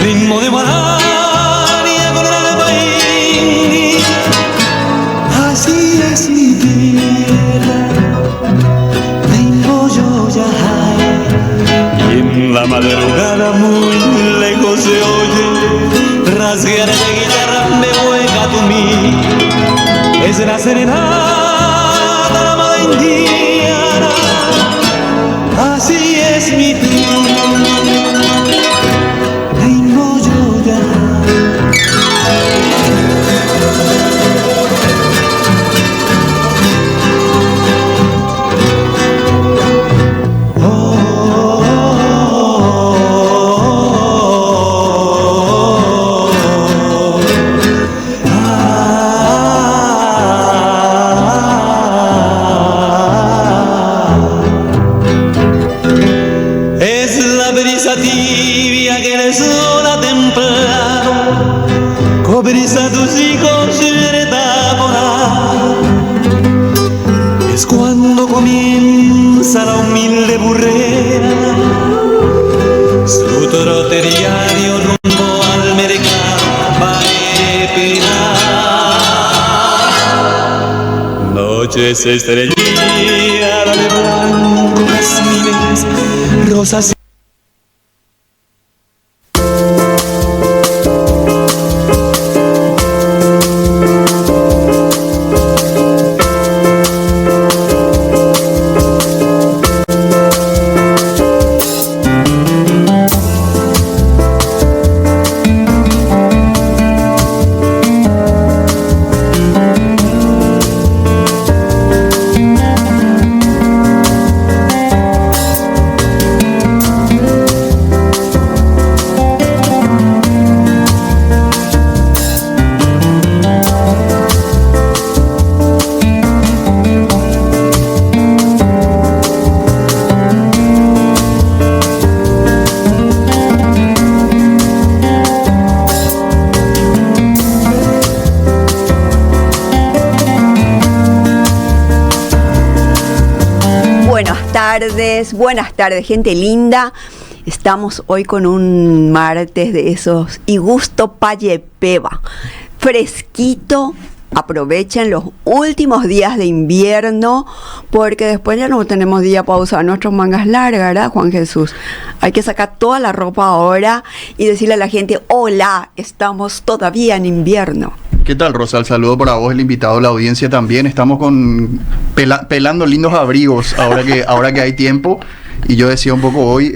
ritmo de malaria con el alba india. Así es mi tierra, vengo yo ya. Y en la madrugada muy lejos se oye rasguear de guitarra me hueca tu mí. Es la serenata la madre indiana. Así es mi tierra, vengo yo ya. Tibia que el sol ha templado, cobriza a tus hijos retaponada. Es cuando comienza la humilde burrera su trote diario rumbo al mercado Maepina. Noches estrelladas de blanco, jazmines, rosas. Buenas tardes, gente linda. Estamos hoy con un martes de esos y gusto payepeba, fresquito. Aprovechen los últimos días de invierno porque después ya no tenemos día para usar nuestras mangas largas, ¿verdad, Juan Jesús? Hay que sacar toda la ropa ahora y decirle a la gente, hola, estamos todavía en invierno. ¿Qué tal, Rosa? El saludo para vos, el invitado, la audiencia también. Estamos pelando lindos abrigos ahora que hay tiempo. Y yo decía un poco hoy,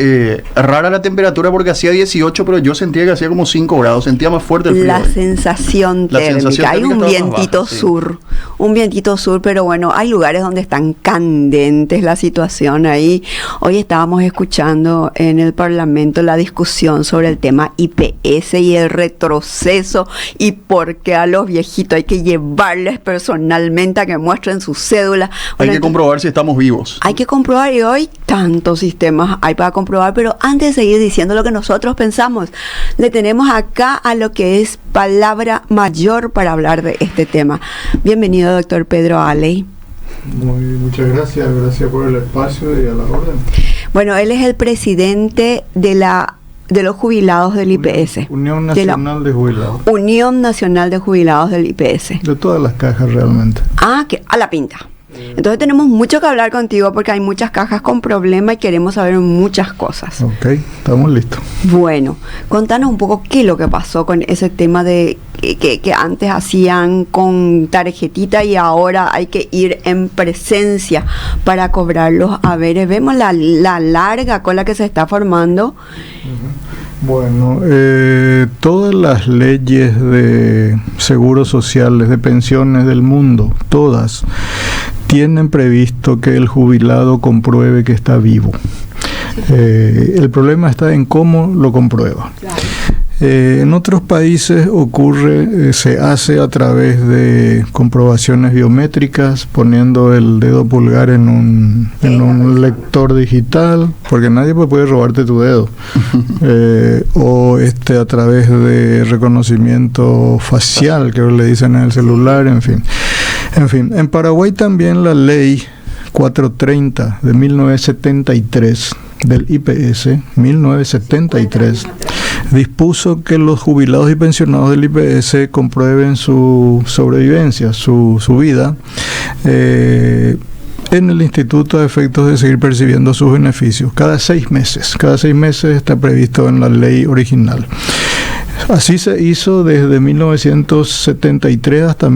rara la temperatura porque hacía 18, pero yo sentía que hacía como 5 grados, sentía más fuerte el frío. La sensación térmica, hay un vientito sur, un vientito sur, pero bueno, hay lugares donde están candentes la situación ahí. Hoy estábamos escuchando en el Parlamento la discusión sobre el tema IPS y el retroceso y por qué a los viejitos hay que llevarles personalmente a que muestren su cédula. Hay que comprobar si estamos vivos. Hay que comprobar y hoy tantos sistemas hay para comprobar, pero antes de seguir diciendo lo que nosotros pensamos, le tenemos acá a lo que es palabra mayor para hablar de este tema. Bienvenido, doctor Pedro Aley. Muchas gracias por el espacio y a la orden. Bueno, él es el presidente de los jubilados del IPS. Unión Nacional de Jubilados. Unión Nacional de Jubilados del IPS. De todas las cajas realmente. Ah, que a la pinta. Entonces tenemos mucho que hablar contigo porque hay muchas cajas con problemas y queremos saber muchas cosas. Ok, estamos listos. Bueno, contanos un poco qué es lo que pasó con ese tema de que antes hacían con tarjetita y ahora hay que ir en presencia para cobrar los haberes. Vemos la larga cola que se está formando. Bueno, todas las leyes de seguros sociales, de pensiones del mundo, todas tienen previsto que el jubilado compruebe que está vivo. El problema está en cómo lo comprueba. Claro. En otros países se hace a través de comprobaciones biométricas, poniendo el dedo pulgar en un lector digital, porque nadie puede robarte tu dedo, o a través de reconocimiento facial, que le dicen en el celular, en fin. En Paraguay también la ley 430 de 1973 del IPS, 1973, dispuso que los jubilados y pensionados del IPS comprueben su sobrevivencia, su vida, en el instituto a efectos de seguir percibiendo sus beneficios cada 6 meses. Cada 6 meses está previsto en la ley original. Así se hizo desde 1973 hasta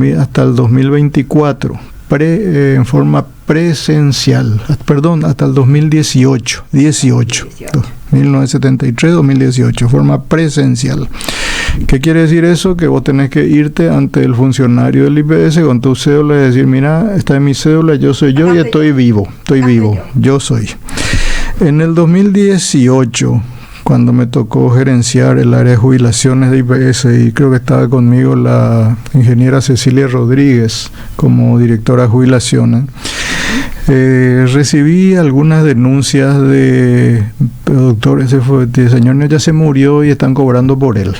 el 2024, en forma presencial, hasta el 2018, 1973-2018, forma presencial. ¿Qué quiere decir eso? Que vos tenés que irte ante el funcionario del IPS con tu cédula y decir, mira, esta es mi cédula, yo soy yo y estoy vivo, yo soy. En el 2018, cuando me tocó gerenciar el área de jubilaciones de IPS, y creo que estaba conmigo la ingeniera Cecilia Rodríguez como directora de jubilaciones, recibí algunas denuncias de doctores, el señor ya se murió y están cobrando por él.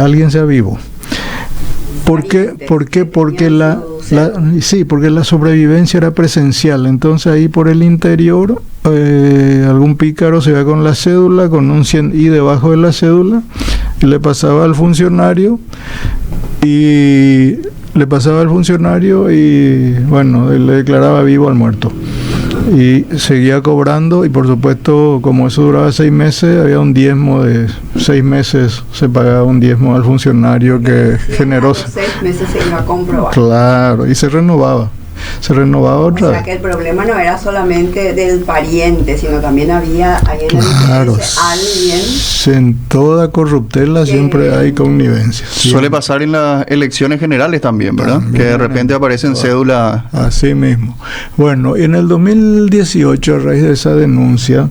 Alguien sea vivo. ¿Por qué? Porque la sobrevivencia era presencial. Entonces ahí por el interior algún pícaro se iba con la cédula, con un 100i debajo de la cédula, y le pasaba al funcionario y bueno, le declaraba vivo al muerto. Y seguía cobrando, y por supuesto, como eso duraba 6 meses, había un diezmo de 6 meses, se pagaba un diezmo al funcionario que generoso. 6 meses se iba a comprobar. Claro, y se renovaba otra vez. O sea que el problema no era solamente del pariente, sino también había ahí en alguien. En toda corruptela siempre hay connivencia. Suele pasar en las elecciones generales también, ¿verdad? Que de repente aparecen cédulas. Así mismo. Bueno, en el 2018, a raíz de esa denuncia,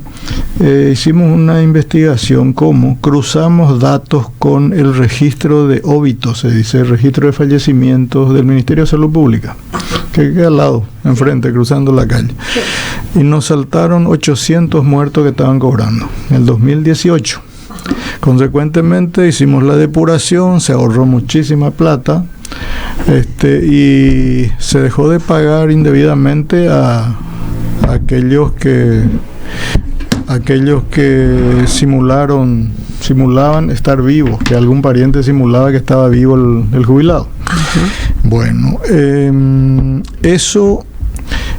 hicimos una investigación cómo cruzamos datos con el registro de óbitos, se dice, el registro de fallecimientos del Ministerio de Salud Pública, que queda al lado, enfrente, cruzando la calle. Y nos saltaron 800 muertos que estaban cobrando en el 2018. Consecuentemente hicimos la depuración, se ahorró muchísima plata, y se dejó de pagar indebidamente a aquellos que simulaban estar vivos, que algún pariente simulaba que estaba vivo el jubilado. Bueno,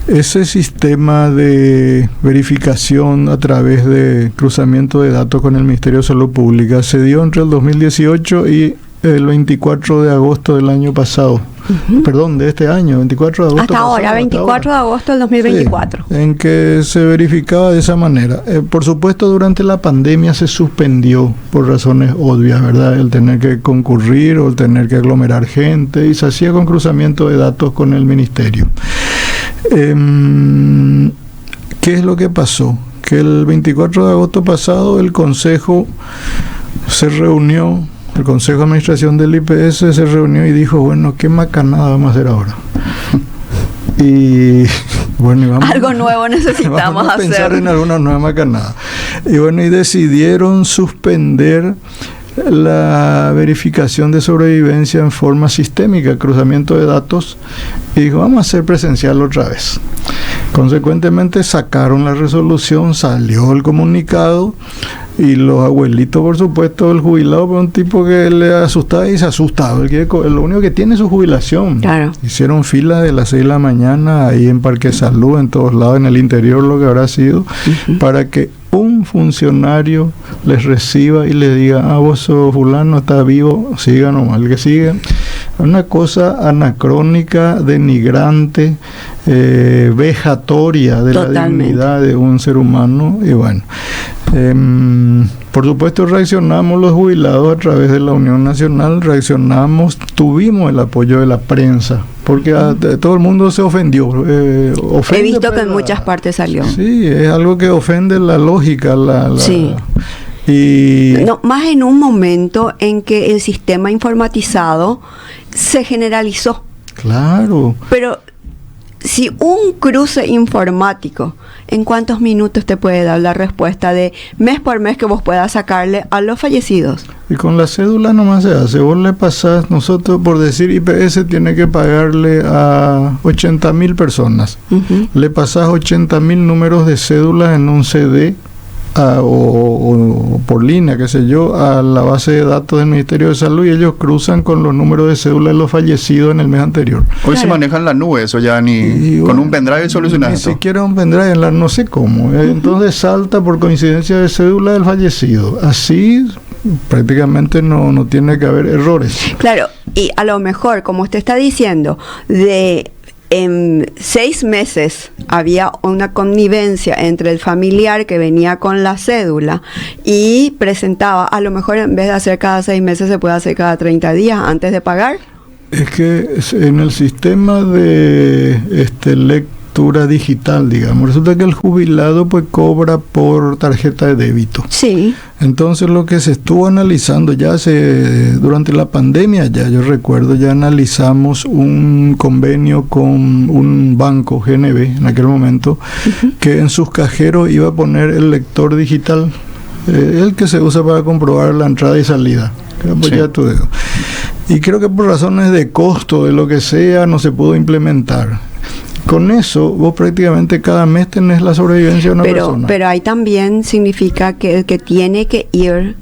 ese sistema de verificación a través de cruzamiento de datos con el Ministerio de Salud Pública se dio entre el 2018 y el 24 de agosto del año pasado. Perdón, de este año, 24 de agosto. Hasta ahora, 24 de agosto del 2024. Sí, en que se verificaba de esa manera. Por supuesto, durante la pandemia se suspendió por razones obvias, ¿verdad? El tener que concurrir o el tener que aglomerar gente, y se hacía con cruzamiento de datos con el ministerio. ¿Qué es lo que pasó? Que el 24 de agosto pasado el Consejo se reunió. El Consejo de Administración del IPS se reunió y dijo, bueno, ¿qué macanada vamos a hacer ahora? Y bueno, algo nuevo necesitamos hacer. Pensar en alguna nueva macanada. Y bueno, y decidieron suspender la verificación de sobrevivencia en forma sistémica, cruzamiento de datos, y dijo, vamos a hacer presencial otra vez. Consecuentemente sacaron la resolución, salió el comunicado, y los abuelitos, por supuesto, el jubilado fue un tipo que le asustaba y se asustaba. Lo único que tiene es su jubilación. Claro. Hicieron fila de las 6 de la mañana ahí en Parque Salud, en todos lados, en el interior, lo que habrá sido, para que un funcionario les reciba y les diga, vos sos fulano, está vivo, siga nomás, el que sigue. Una cosa anacrónica, denigrante, vejatoria de Totalmente. La dignidad de un ser humano. Y bueno, por supuesto reaccionamos los jubilados a través de la Unión Nacional, tuvimos el apoyo de la prensa, porque todo el mundo se ofendió. He visto que en muchas partes salió. Sí, es algo que ofende la lógica. Sí. No, más en un momento en que el sistema informatizado se generalizó. Claro. Pero si un cruce informático, ¿en cuántos minutos te puede dar la respuesta de mes por mes que vos puedas sacarle a los fallecidos? Y con la cédula nomás se hace. Vos le pasás, nosotros por decir IPS tiene que pagarle a 80.000 personas. Le pasás 80.000 números de cédulas en un CD o por línea, qué sé yo, a la base de datos del Ministerio de Salud y ellos cruzan con los números de cédula de los fallecidos en el mes anterior. Hoy se maneja en la nube, eso ya ni con un pendrive solucionas Ni esto. siquiera un pendrive, no sé cómo. Entonces salta por coincidencia de cédula del fallecido. Así prácticamente no tiene que haber errores. Claro, y a lo mejor, como usted está diciendo, en 6 meses había una connivencia entre el familiar que venía con la cédula y presentaba, a lo mejor en vez de hacer cada 6 meses se puede hacer cada 30 días antes de pagar. Es que en el sistema de lectura digital, digamos, resulta que el jubilado pues cobra por tarjeta de débito. Sí. Entonces lo que se estuvo analizando durante la pandemia, yo recuerdo, ya analizamos un convenio con un banco, GNB, en aquel momento, que en sus cajeros iba a poner el lector digital, el que se usa para comprobar la entrada y salida. Pues Sí. ya tu dedo. Y creo que por razones de costo, de lo que sea, no se pudo implementar. Con eso, vos prácticamente cada mes tenés la sobrevivencia de una persona. Pero ahí también significa que el que tiene que ir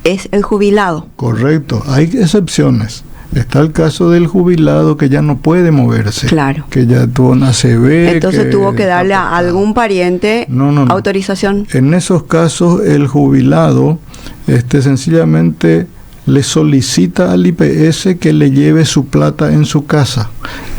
es el jubilado. Correcto, hay excepciones. Está el caso del jubilado que ya no puede moverse. Claro. Que ya tuvo una ACV. Entonces tuvo que darle a algún pariente No. autorización. En esos casos, el jubilado sencillamente le solicita al IPS que le lleve su plata en su casa.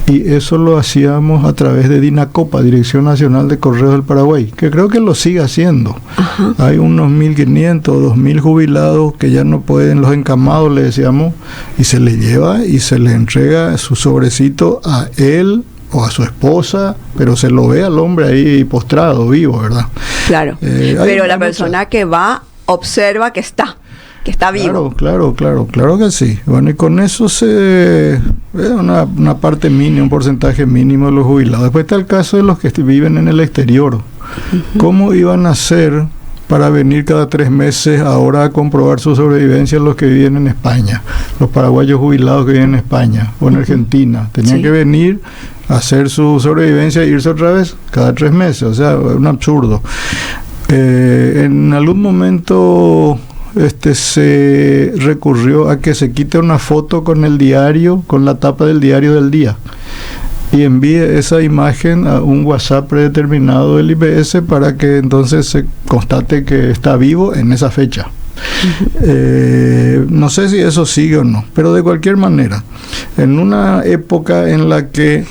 Y eso lo hacíamos a través de DINACOPA, Dirección Nacional de Correos del Paraguay, que creo que lo sigue haciendo. Ajá. Hay unos 1.500 o 2.000 jubilados que ya no pueden, los encamados le decíamos, y se les lleva y se les entrega su sobrecito a él o a su esposa, pero se lo ve al hombre ahí postrado, vivo, ¿verdad? Claro. Hay Pero la muchas- persona que va observa que está vivo. Claro que sí. Bueno, y con eso es una parte mínima, un porcentaje mínimo de los jubilados. Después está el caso de los que viven en el exterior. ¿Cómo iban a hacer para venir cada 3 meses ahora a comprobar su sobrevivencia los que viven en España? Los paraguayos jubilados que viven en España o en Argentina. Tenían Sí. que venir a hacer su sobrevivencia e irse otra vez cada 3 meses. O sea, un absurdo. En algún momento se recurrió a que se quite una foto con el diario, con la tapa del diario del día, y envíe esa imagen a un WhatsApp predeterminado del IPS para que entonces se constate que está vivo en esa fecha. No sé si eso sigue o no, pero de cualquier manera, en una época en la que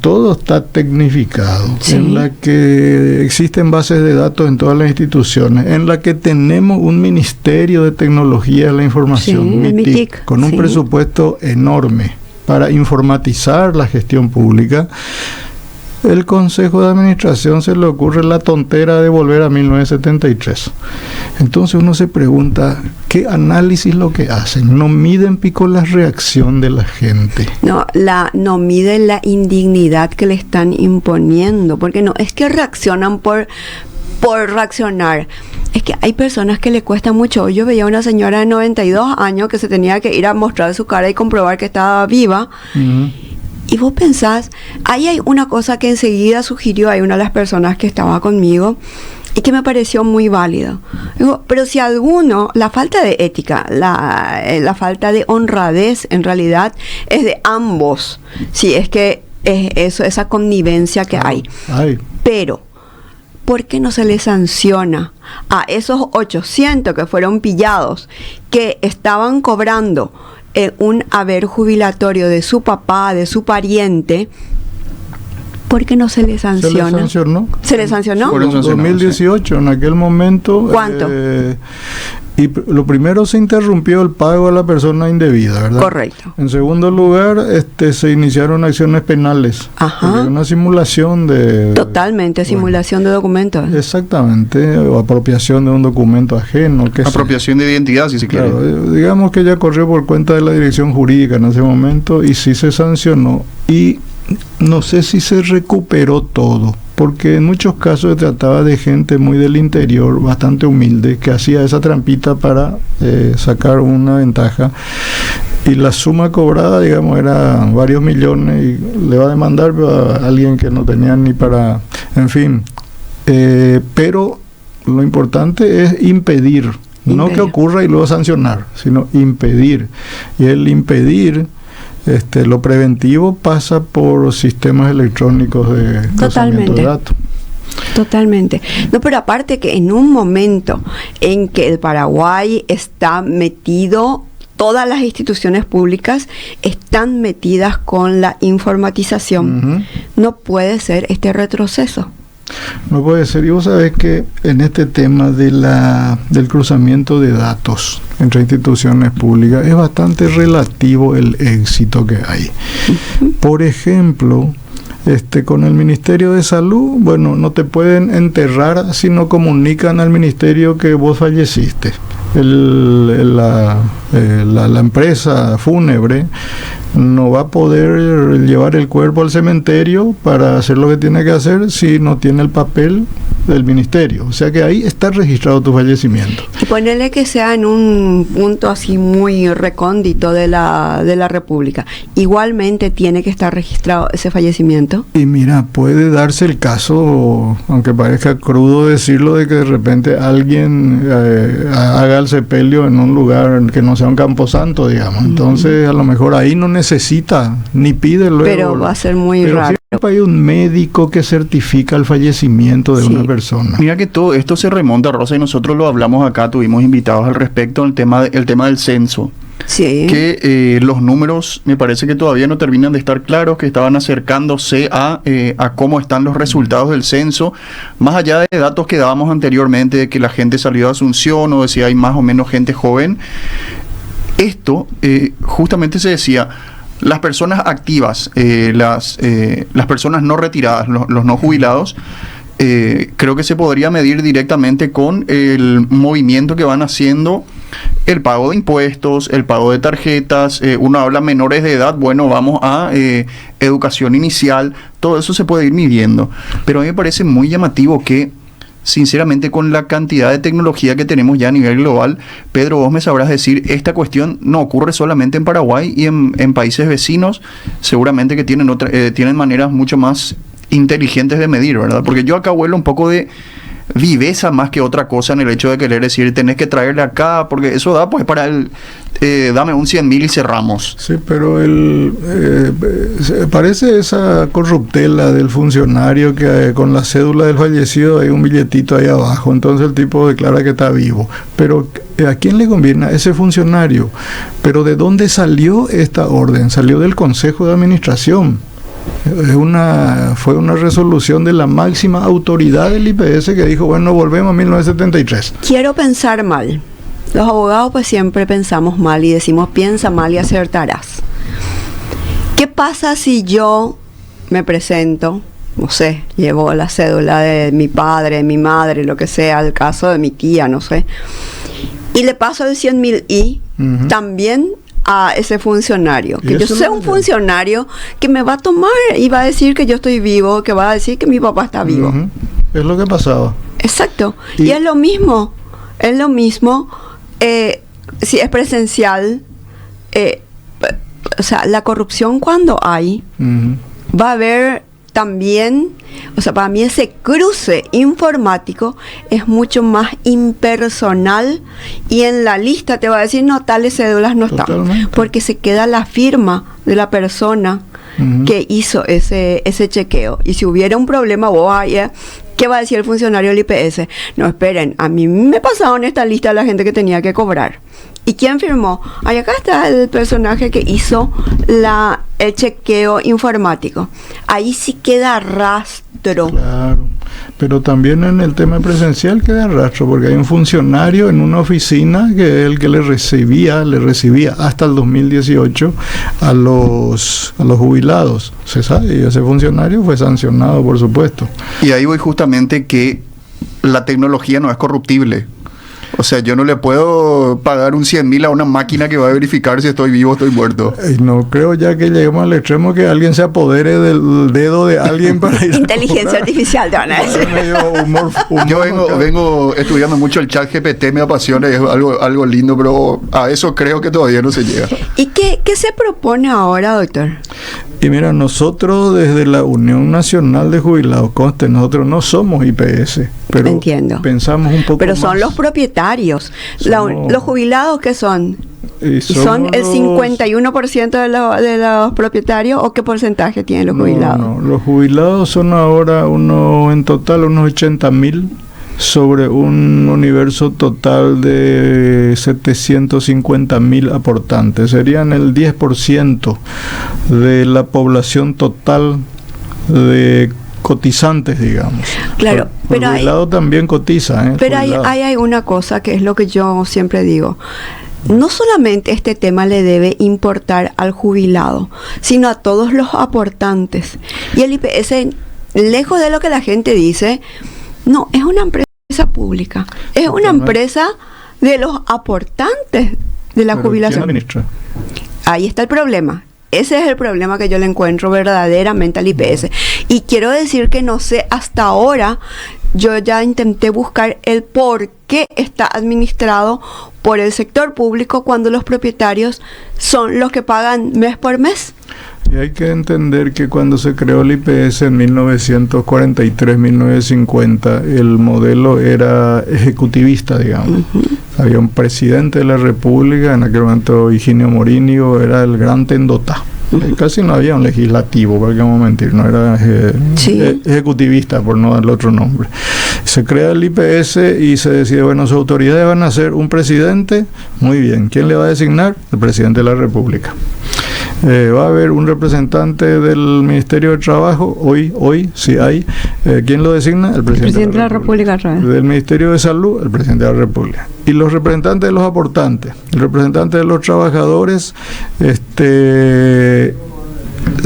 todo está tecnificado, Sí. en la que existen bases de datos en todas las instituciones, en la que tenemos un Ministerio de Tecnología de la Información, Sí, el MITIC, MITIC, con un sí. presupuesto enorme para informatizar la gestión pública. El Consejo de Administración se le ocurre la tontera de volver a 1973. Entonces uno se pregunta, ¿qué análisis lo que hacen? No miden pico la reacción de la gente. No miden la indignidad que le están imponiendo, porque no es que reaccionan por reaccionar. Es que hay personas que le cuesta mucho. Yo veía a una señora de 92 años que se tenía que ir a mostrar su cara y comprobar que estaba viva. Y vos pensás, ahí hay una cosa que enseguida sugirió, hay una de las personas que estaba conmigo y que me pareció muy válido. Digo, pero si alguno, la falta de ética, la falta de honradez en realidad es de ambos, si es que es eso, esa connivencia que hay. Pero, ¿por qué no se les sanciona a esos 800 que fueron pillados, que estaban cobrando un haber jubilatorio de su papá, de su pariente? ¿Por qué no se le sanciona? ¿Se le sancionó? ¿Se le sancionó? Fueron En sancionados, 2018, en aquel momento. ¿Cuánto? Lo primero, se interrumpió el pago a la persona indebida, ¿verdad? Correcto. En segundo lugar, se iniciaron acciones penales. Ajá. Porque una simulación de... Totalmente, simulación de documentos. Exactamente, o apropiación de un documento ajeno. Apropiación de identidad, si se quiere. Claro, digamos que ya corrió por cuenta de la dirección jurídica en ese momento y sí se sancionó. Y no sé si se recuperó todo, porque en muchos casos se trataba de gente muy del interior, bastante humilde, que hacía esa trampita para sacar una ventaja. Y la suma cobrada, digamos, era varios millones y le va a demandar a alguien que no tenía ni para... En fin, pero Lo importante es impedir. No que ocurra y luego sancionar, sino impedir. Y el impedir, lo preventivo pasa por sistemas electrónicos de procesamiento de datos. Totalmente. No, pero aparte que en un momento en que el Paraguay está metido, todas las instituciones públicas están metidas con la informatización, no puede ser este retroceso. No puede ser. Y vos sabés que en este tema del cruzamiento de datos entre instituciones públicas es bastante relativo el éxito que hay. Por ejemplo, con el Ministerio de Salud, bueno, no te pueden enterrar si no comunican al Ministerio que vos falleciste. La empresa fúnebre no va a poder llevar el cuerpo al cementerio para hacer lo que tiene que hacer si no tiene el papel del ministerio. O sea que ahí está registrado tu fallecimiento. Y ponerle que sea en un punto así muy recóndito de la República. Igualmente tiene que estar registrado ese fallecimiento. Y mira, puede darse el caso, aunque parezca crudo decirlo, de que de repente alguien haga el sepelio en un lugar que no sea un camposanto, digamos. Entonces, a lo mejor ahí no necesita ni pide luego. Pero va a ser muy raro. Siempre hay un médico que certifica el fallecimiento de una persona. Mira que todo esto se remonta, Rosa, y nosotros lo hablamos acá, tuvimos invitados al respecto, el tema del censo. Sí. Que los números me parece que todavía no terminan de estar claros, que estaban acercándose a cómo están los resultados del censo, más allá de datos que dábamos anteriormente de que la gente salió de Asunción o de si hay más o menos gente joven. Esto justamente se decía, las personas activas, las personas no retiradas, los no jubilados, creo que se podría medir directamente con el movimiento que van haciendo, el pago de impuestos, el pago de tarjetas. Uno habla menores de edad, bueno, vamos a educación inicial, todo eso se puede ir midiendo. Pero a mí me parece muy llamativo que, sinceramente, con la cantidad de tecnología que tenemos ya a nivel global, Pedro, vos me sabrás decir, esta cuestión no ocurre solamente en Paraguay y en países vecinos, seguramente que tienen maneras mucho más inteligentes de medir, ¿verdad? Porque yo acá huelo un poco de viveza más que otra cosa en el hecho de querer decir, tenés que traerle acá, porque eso da pues para dame un 100.000 y cerramos. Sí, pero parece esa corruptela del funcionario que con la cédula del fallecido hay un billetito ahí abajo, entonces el tipo declara que está vivo. Pero ¿a quién le conviene? A ese funcionario. Pero ¿de dónde salió esta orden? Salió del Consejo de Administración. Fue una resolución de la máxima autoridad del IPS que dijo, bueno, volvemos a 1973. Quiero pensar mal. Los abogados pues siempre pensamos mal y decimos, piensa mal y acertarás. ¿Qué pasa si yo me presento, no sé, llevo la cédula de mi padre, mi madre, lo que sea, el caso de mi tía, no sé, y le paso el 100.000 y también a ese funcionario, que yo sea un funcionario que me va a tomar y va a decir que yo estoy vivo, que va a decir que mi papá está vivo? Es lo que pasaba. Exacto. Y es lo mismo, si es presencial, o sea, la corrupción cuando hay, va a haber también, o sea, para mí ese cruce informático es mucho más impersonal y en la lista te va a decir, no, tales cédulas no están, porque se queda la firma de la persona que hizo ese chequeo. Y si hubiera un problema, ¿qué va a decir el funcionario del IPS? No, esperen, a mí me pasaron esta lista de la gente que tenía que cobrar. ¿Y quién firmó? Ahí acá está el personaje que hizo el chequeo informático. Ahí sí queda rastro. Claro, pero también en el tema presencial queda rastro, porque hay un funcionario en una oficina que es el que le recibía hasta el 2018 a los jubilados. Se sabe, y ese funcionario fue sancionado, por supuesto. Y ahí voy justamente que la tecnología no es corruptible. O sea, yo no le puedo pagar un 100.000 a una máquina que va a verificar si estoy vivo o estoy muerto. No creo ya que lleguemos al extremo que alguien se apodere del dedo de alguien para ir inteligencia artificial, te van a decir. Yo vengo estudiando mucho el chat GPT, me apasiona y es algo lindo, pero a eso creo que todavía no se llega. ¿Y qué se propone ahora, doctor? Y mira, nosotros desde la Unión Nacional de Jubilados, conste, nosotros no somos IPS, pero Entiendo. pensamos un poco Pero más. son los propietarios. Somos- Los jubilados, ¿qué son? Y ¿Son el los- 51% de los propietarios o qué porcentaje tienen los jubilados? No, los jubilados son ahora en total unos 80.000 sobre un universo total de 750.000 aportantes. Serían el 10% de la población total de cotizantes, digamos. Claro, El pero hay- jubilado también cotiza, ¿eh? Pero Jubilado. hay una cosa que es lo que yo siempre digo. No solamente este tema le debe importar al jubilado, sino a todos los aportantes. Y el IPS, lejos de lo que la gente dice, no, es una empresa pública. Es una Totalmente. empresa de los aportantes de la Pero ¿quién jubilación. administra? Ahí está el problema. Ese es el problema que yo le encuentro verdaderamente al IPS. Y quiero decir que no sé, hasta ahora yo ya intenté buscar el por qué está administrado por el sector público cuando los propietarios son los que pagan mes por mes. Y hay que entender que cuando se creó el IPS en 1943-1950, el modelo era ejecutivista, digamos. Había un presidente de la República, en aquel momento Higinio Morínigo, era el gran tendota. Casi no había un legislativo, para qué vamos a mentir, no era Sí. ejecutivista, por no darle otro nombre. Se crea el IPS y se decide, bueno, sus autoridades van a ser un presidente, muy bien. ¿Quién le va a designar? El presidente de la República. Va a haber un representante del Ministerio de Trabajo, hoy sí hay. ¿Quién lo designa? El presidente Presidente de la República otra vez. Del Ministerio de Salud, el presidente de la República. Y los representantes de los aportantes, el representante de los trabajadores,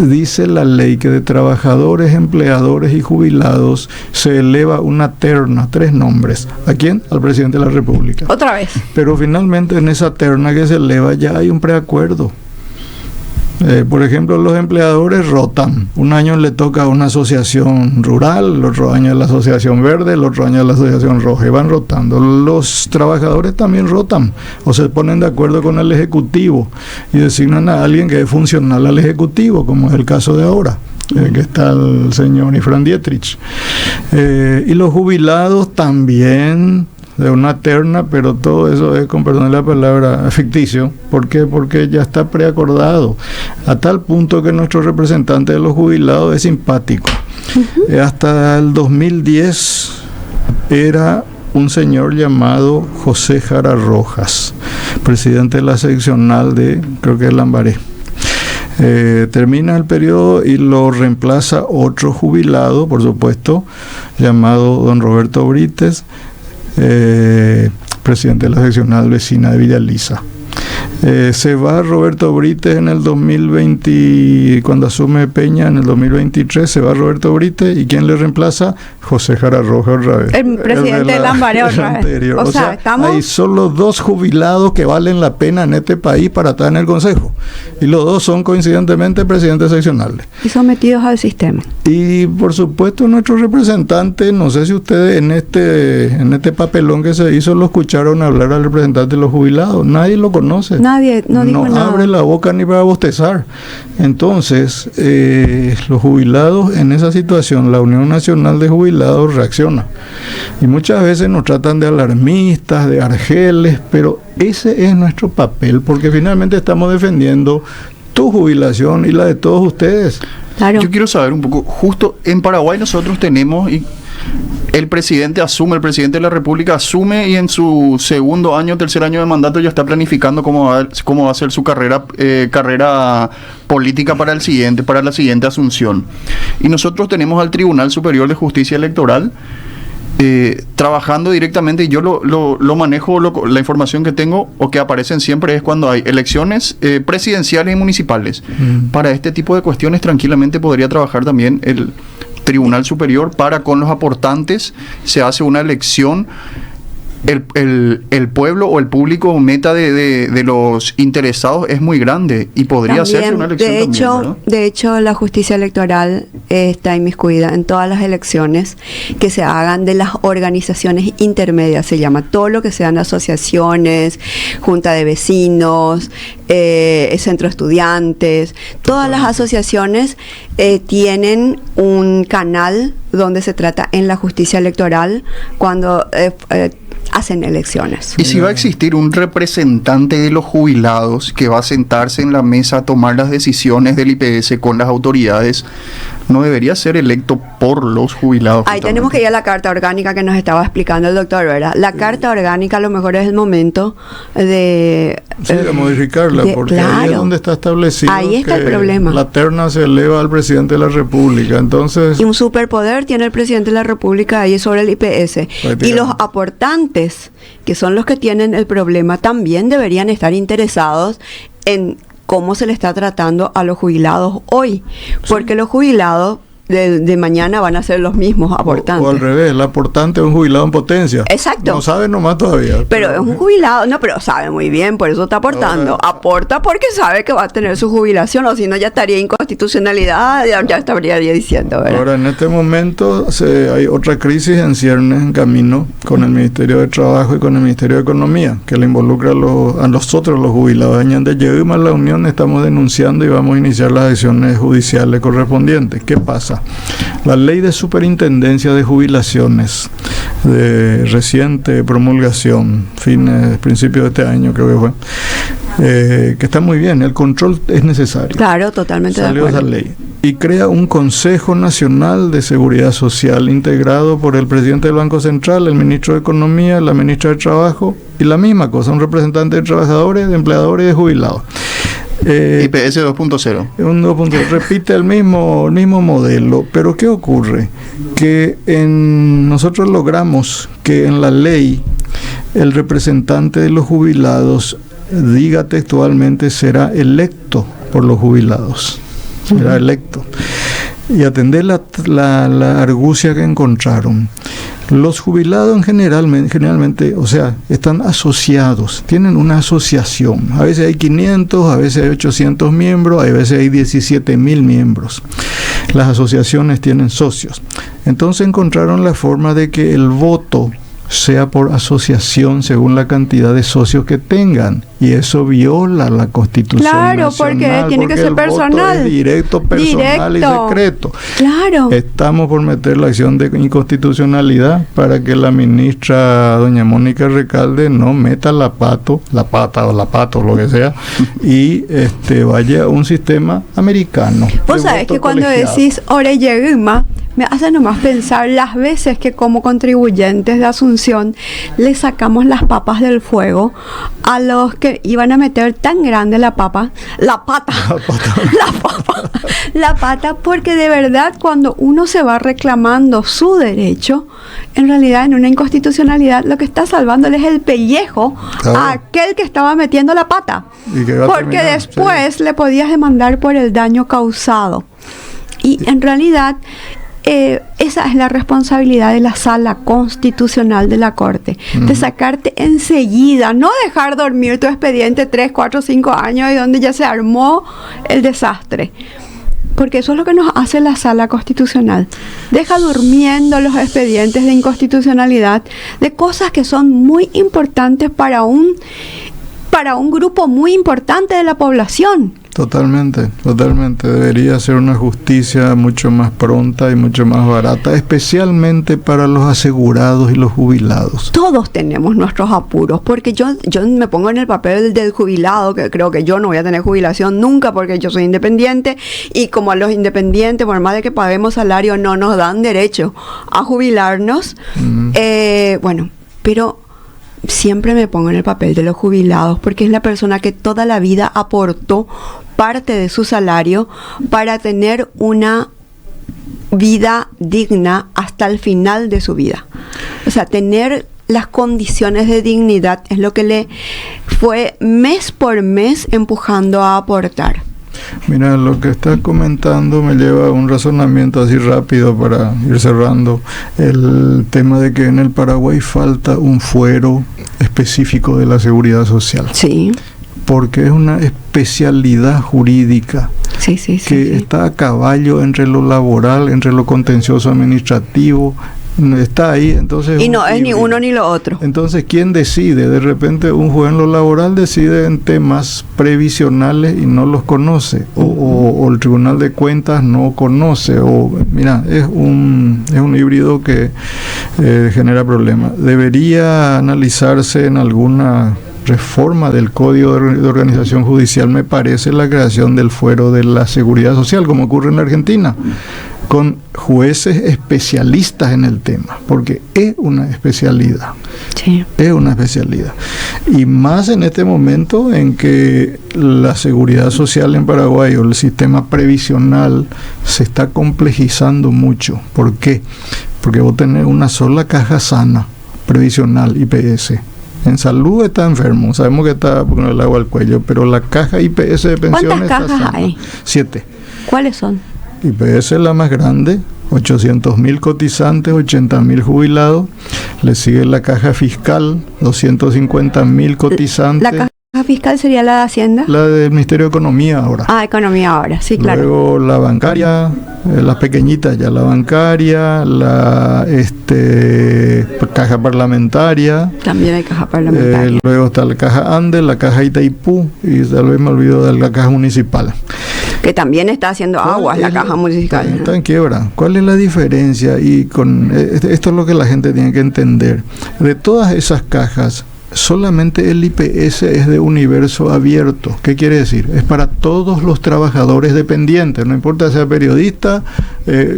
dice la ley que de trabajadores, empleadores y jubilados se eleva una terna, 3 nombres. ¿A quién? Al presidente de la República. Otra vez. Pero finalmente en esa terna que se eleva ya hay un preacuerdo. Por ejemplo, los empleadores rotan. Un año le toca a una asociación rural, el otro año a la asociación verde, el otro año a la asociación roja, y van rotando. Los trabajadores también rotan o se ponen de acuerdo con el ejecutivo y designan a alguien que es funcional al ejecutivo, como es el caso de ahora, que está el señor Ifran Dietrich. Y los jubilados también de una terna, pero todo eso es, con perdón de la palabra, ficticio. ¿Por qué? Porque ya está preacordado, a tal punto que nuestro representante de los jubilados es simpático. Hasta el 2010 era un señor llamado José Jara Rojas, presidente de la seccional de, creo que es Lambaré. Termina el periodo y lo reemplaza otro jubilado, por supuesto, llamado don Roberto Brites, presidente de la seccional vecina de Villa Elisa. Se va Roberto Brites en el 2020, cuando asume Peña en el 2023, se va Roberto Brites, y ¿quién le reemplaza? José Jara Rojas otra vez. El presidente de Lambaré otra vez. Anterior. O sea, estamos- hay solo 2 jubilados que valen la pena en este país para estar en el Consejo, y los 2 son coincidentemente presidentes seccionales. Y sometidos al sistema. Y por supuesto nuestros representantes, no sé si ustedes en este papelón que se hizo lo escucharon hablar al representante de los jubilados. Nadie lo conoce. Nadie, no dijo nada. abre la boca ni para bostezar. Entonces, los jubilados en esa situación, la Unión Nacional de Jubilados reacciona. Y muchas veces nos tratan de alarmistas, de argeles, pero ese es nuestro papel, porque finalmente estamos defendiendo tu jubilación y la de todos ustedes. Claro. Yo quiero saber un poco, justo en Paraguay nosotros tenemos, y el presidente de la República asume, y en su segundo año, tercer año de mandato ya está planificando cómo va a ser su carrera política para la siguiente asunción. Y nosotros tenemos al Tribunal Superior de Justicia Electoral trabajando directamente, y yo lo manejo, la información que tengo o que aparecen siempre es cuando hay elecciones presidenciales y municipales. Para este tipo de cuestiones tranquilamente podría trabajar también el Tribunal Superior, para con los aportantes se hace una elección el pueblo o el público meta de los interesados es muy grande y podría También, hacerse una elección también, ¿verdad? de hecho, la justicia electoral está inmiscuida en todas las elecciones que se hagan de las organizaciones intermedias, se llama, todo lo que sean asociaciones, junta de vecinos, centro de estudiantes, todas las asociaciones tienen un canal donde se trata en la justicia electoral cuando hacen elecciones. Y si va a existir un representante de los jubilados que va a sentarse en la mesa a tomar las decisiones del IPS con las autoridades, ¿no debería ser electo por los jubilados? Ahí tenemos que ir a la carta orgánica que nos estaba explicando el doctor, ¿verdad? La carta orgánica a lo mejor es el momento de modificarla, porque ahí es donde está establecido. Ahí está el que problema. La terna se eleva al presidente de la República, entonces. Y un superpoder tiene el presidente de la República ahí sobre el IPS. Y los aportantes, que son los que tienen el problema, también deberían estar interesados en cómo se le está tratando a los jubilados hoy, porque los jubilados de mañana van a ser los mismos aportantes. O al revés, el aportante es un jubilado en potencia. Exacto. No sabe nomás todavía. Pero es un jubilado, no, pero sabe muy bien, por eso está aportando. Aporta porque sabe que va a tener su jubilación, o si no ya estaría inconstitucionalidad, ya estaría diciendo, ¿verdad? Ahora, en este momento hay otra crisis en ciernes, en camino, con el Ministerio de Trabajo y con el Ministerio de Economía, que le involucra a nosotros, los jubilados. De Yehuma, la Unión, estamos denunciando y vamos a iniciar las acciones judiciales correspondientes. ¿Qué pasa? La ley de superintendencia de jubilaciones de reciente promulgación, principios de este año creo que fue, que está muy bien, el control es necesario. Claro, totalmente de acuerdo. Salió esa ley y crea un Consejo Nacional de Seguridad Social integrado por el presidente del Banco Central, el ministro de Economía, la ministra de Trabajo y la misma cosa, un representante de trabajadores, de empleadores y de jubilados. IPS 2.0. Repite el mismo modelo, pero ¿qué ocurre? Que nosotros logramos que en la ley el representante de los jubilados diga textualmente será electo por los jubilados. Será electo. Y atender la argucia que encontraron. Los jubilados generalmente, o sea, están asociados, tienen una asociación. A veces hay 500, a veces hay 800 miembros, a veces hay 17,000 miembros. Las asociaciones tienen socios. Entonces encontraron la forma de que el voto sea por asociación según la cantidad de socios que tengan, y eso viola la Constitución Claro, nacional, porque tiene que ser el personal. voto es directo, personal y secreto. Claro. Estamos por meter la acción de inconstitucionalidad para que la ministra doña Mónica Recalde no meta la pata o lo que sea y vaya a un sistema americano. Vos sabés que cuando decís Oreyeguma, me hace nomás pensar las veces que como contribuyentes de Asunción le sacamos las papas del fuego a los que iban a meter tan grande la pata, porque de verdad cuando uno se va reclamando su derecho, en realidad en una inconstitucionalidad lo que está salvándole es el pellejo a aquel que estaba metiendo la pata, porque después le podías demandar por el daño causado. Y en realidad esa es la responsabilidad de la Sala Constitucional de la Corte, de sacarte enseguida, no dejar dormir tu expediente 3, 4, 5 años y donde ya se armó el desastre. Porque eso es lo que nos hace la Sala Constitucional. Deja durmiendo los expedientes de inconstitucionalidad de cosas que son muy importantes para un grupo muy importante de la población. Totalmente. Debería ser una justicia mucho más pronta y mucho más barata, especialmente para los asegurados y los jubilados. Todos tenemos nuestros apuros, porque yo me pongo en el papel del jubilado, que creo que yo no voy a tener jubilación nunca porque yo soy independiente, y como a los independientes, por más de que paguemos salario, no nos dan derecho a jubilarnos. Bueno, pero siempre me pongo en el papel de los jubilados, porque es la persona que toda la vida aportó parte de su salario para tener una vida digna hasta el final de su vida. O sea, tener las condiciones de dignidad es lo que le fue mes por mes empujando a aportar. Mira, lo que estás comentando me lleva a un razonamiento así rápido para ir cerrando. El tema de que en el Paraguay falta un fuero específico de la seguridad social. Sí. Porque es una especialidad jurídica Sí, que está a caballo entre lo laboral, entre lo contencioso administrativo. Está ahí, entonces... Y no es ni uno ni lo otro. Entonces, ¿quién decide? De repente un juez en lo laboral decide en temas previsionales y no los conoce, o el Tribunal de Cuentas no conoce, o mira, es un híbrido que genera problemas. Debería analizarse en alguna reforma del Código de Organización Judicial, me parece, la creación del fuero de la seguridad social, como ocurre en la Argentina, con jueces especialistas en el tema, porque es una especialidad. Sí. Es una especialidad. Y más en este momento en que la seguridad social en Paraguay o el sistema previsional se está complejizando mucho. ¿Por qué? Porque vos tenés una sola caja sana, previsional, IPS. En salud está enfermo, sabemos que está con el agua al cuello, pero la caja IPS de pensiones... ¿Cuántas cajas hay? 7. ¿Cuáles son? IPS es la más grande, 800.000 cotizantes, 80.000 jubilados. Le sigue la caja fiscal, 250.000 cotizantes. ¿La caja fiscal sería la de Hacienda? La del Ministerio de Economía ahora. Ah, Economía ahora, sí, claro. Luego la bancaria, las pequeñitas ya, la bancaria, la caja parlamentaria. También hay caja parlamentaria. Luego está la caja Andes, la caja Itaipú, y tal vez me olvido de la caja municipal. Que también está haciendo aguas la caja municipal. Está en quiebra. ¿Cuál es la diferencia? Y con esto es lo que la gente tiene que entender. De todas esas cajas, solamente el IPS es de universo abierto. ¿Qué quiere decir? Es para todos los trabajadores dependientes, no importa sea periodista,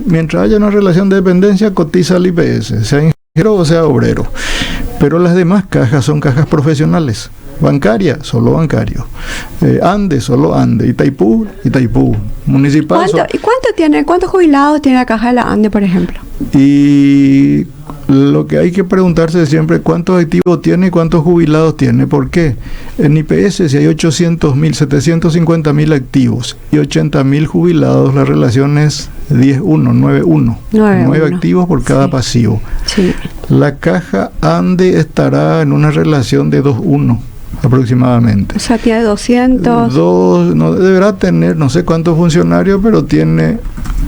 mientras haya una relación de dependencia, cotiza el IPS, sea ingeniero o sea obrero. Pero las demás cajas son cajas profesionales. Bancaria, solo bancario. Andes, solo Andes. Itaipú, Itaipú. Municipal. ¿Cuántos jubilados tiene la caja de la Ande, por ejemplo? Y lo que hay que preguntarse es siempre cuántos activos tiene y cuántos jubilados tiene. ¿Por qué? En IPS, si hay 800.000, 750.000 activos y 80.000 jubilados, la relación es 10-1, 9-1. 9 activos por cada pasivo. Sí. La caja Ande estará en una relación de 2-1 aproximadamente. O sea, tiene 200. No deberá tener, no sé cuántos funcionarios, pero tiene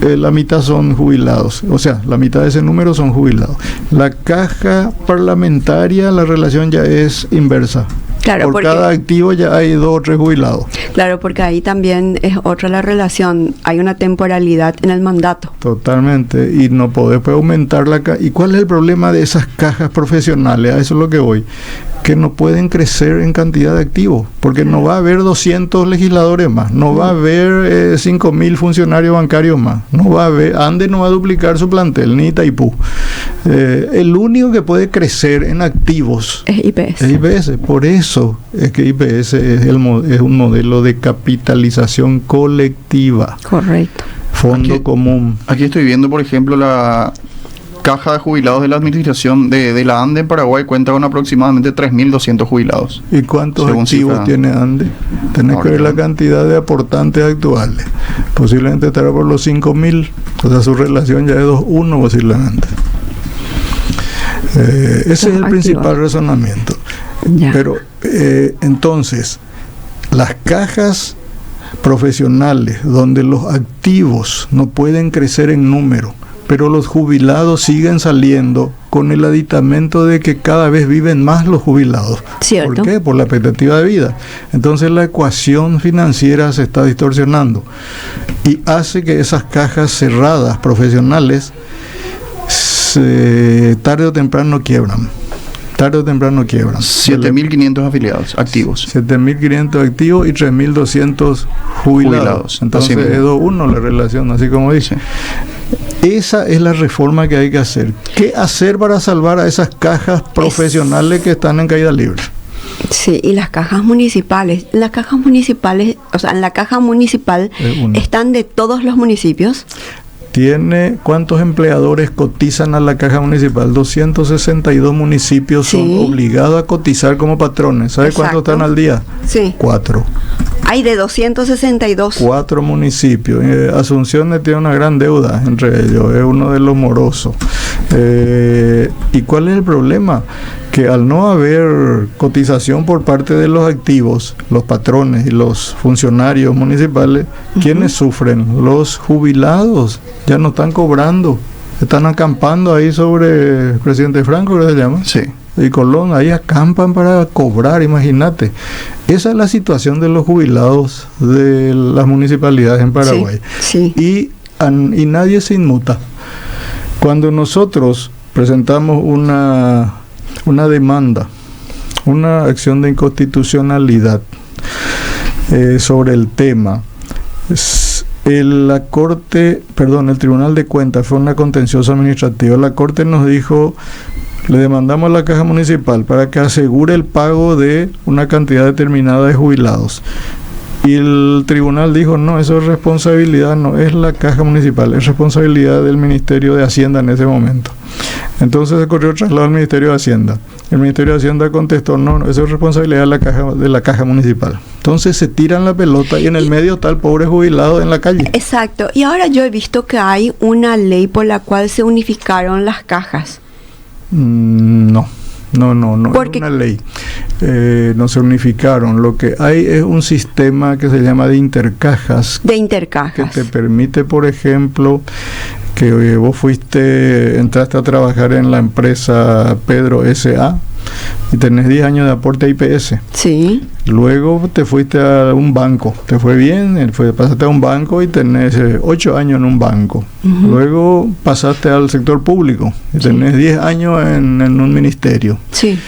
la mitad son jubilados. O sea, la mitad de ese número son jubilados. La caja parlamentaria, la relación ya es inversa. Claro, por cada activo ya hay 2 o 3 jubilados. Claro, porque ahí también es otra la relación. Hay una temporalidad en el mandato. Totalmente. Y no podés aumentar la caja. ¿Y cuál es el problema de esas cajas profesionales? A eso es lo que voy. Que no pueden crecer en cantidad de activos, porque no va a haber 200 legisladores más, no va a haber 5.000 funcionarios bancarios más, no va a haber, Andes no va a duplicar su plantel, ni Itaipú. El único que puede crecer en activos es IPS. Es IPS. Por eso es que IPS es un modelo de capitalización colectiva. Correcto. Fondo común. Aquí estoy viendo, por ejemplo, la caja de jubilados de la administración de la ANDE en Paraguay cuenta con aproximadamente 3.200 jubilados. ¿Y cuántos según activos cifra tiene ANDE? Tenés que ver la cantidad de aportantes actuales. Posiblemente estará por los 5.000, o sea, su relación ya es 2-1 posiblemente. Ese es el principal razonamiento. Ya. Pero entonces, las cajas profesionales donde los activos no pueden crecer en número, pero los jubilados siguen saliendo con el aditamento de que cada vez viven más los jubilados. ¿Cierto? ¿Por qué? Por la expectativa de vida. Entonces la ecuación financiera se está distorsionando y hace que esas cajas cerradas profesionales tarde o temprano quiebran. 7.500 afiliados activos. 7.500 activos y 3.200 jubilados. Entonces es 2-1 la relación, así como dice. Esa es la reforma que hay que hacer. ¿Qué hacer para salvar a esas cajas profesionales que están en caída libre? Sí, y las cajas municipales. Las cajas municipales, o sea, en la caja municipal están de todos los municipios. ¿Cuántos empleadores cotizan a la caja municipal? 262 municipios son obligados a cotizar como patrones. ¿Sabe cuántos están al día? Sí. 4. Hay de 262. 4 municipios. Asunción tiene una gran deuda entre ellos, es uno de los morosos. ¿Y cuál es el problema? Que al no haber cotización por parte de los activos, los patrones y los funcionarios municipales, ¿quiénes sufren? Los jubilados, ya no están cobrando, están acampando ahí sobre Presidente Franco, ¿qué se llama? Sí. Y Colón, ahí acampan para cobrar, imagínate. Esa es la situación de los jubilados de las municipalidades en Paraguay. Sí, sí. Y nadie se inmuta. Cuando nosotros presentamos una demanda, una acción de inconstitucionalidad sobre el tema, el Tribunal de Cuentas, fue una contenciosa administrativa, la Corte nos dijo: le demandamos a la Caja Municipal para que asegure el pago de una cantidad determinada de jubilados. Y el tribunal dijo: no, eso es responsabilidad, no es la Caja Municipal, es responsabilidad del Ministerio de Hacienda en ese momento. Entonces se corrió traslado al Ministerio de Hacienda. El Ministerio de Hacienda contestó: no, eso es responsabilidad de la Caja Municipal. Entonces se tiran la pelota y en el medio está el pobre jubilado en la calle. Exacto. Y ahora yo he visto que hay una ley por la cual se unificaron las cajas. No Porque es una ley. No se unificaron. Lo que hay es un sistema que se llama de intercajas. De intercajas. Que te permite, por ejemplo, que vos entraste a trabajar en la empresa Pedro S.A. y tenés 10 años de aporte a IPS. Sí. Luego te fuiste a un banco, te fue bien, pasaste a un banco y tenés 8 años en un banco. Luego pasaste al sector público y tenés 10 años en un ministerio. Sí.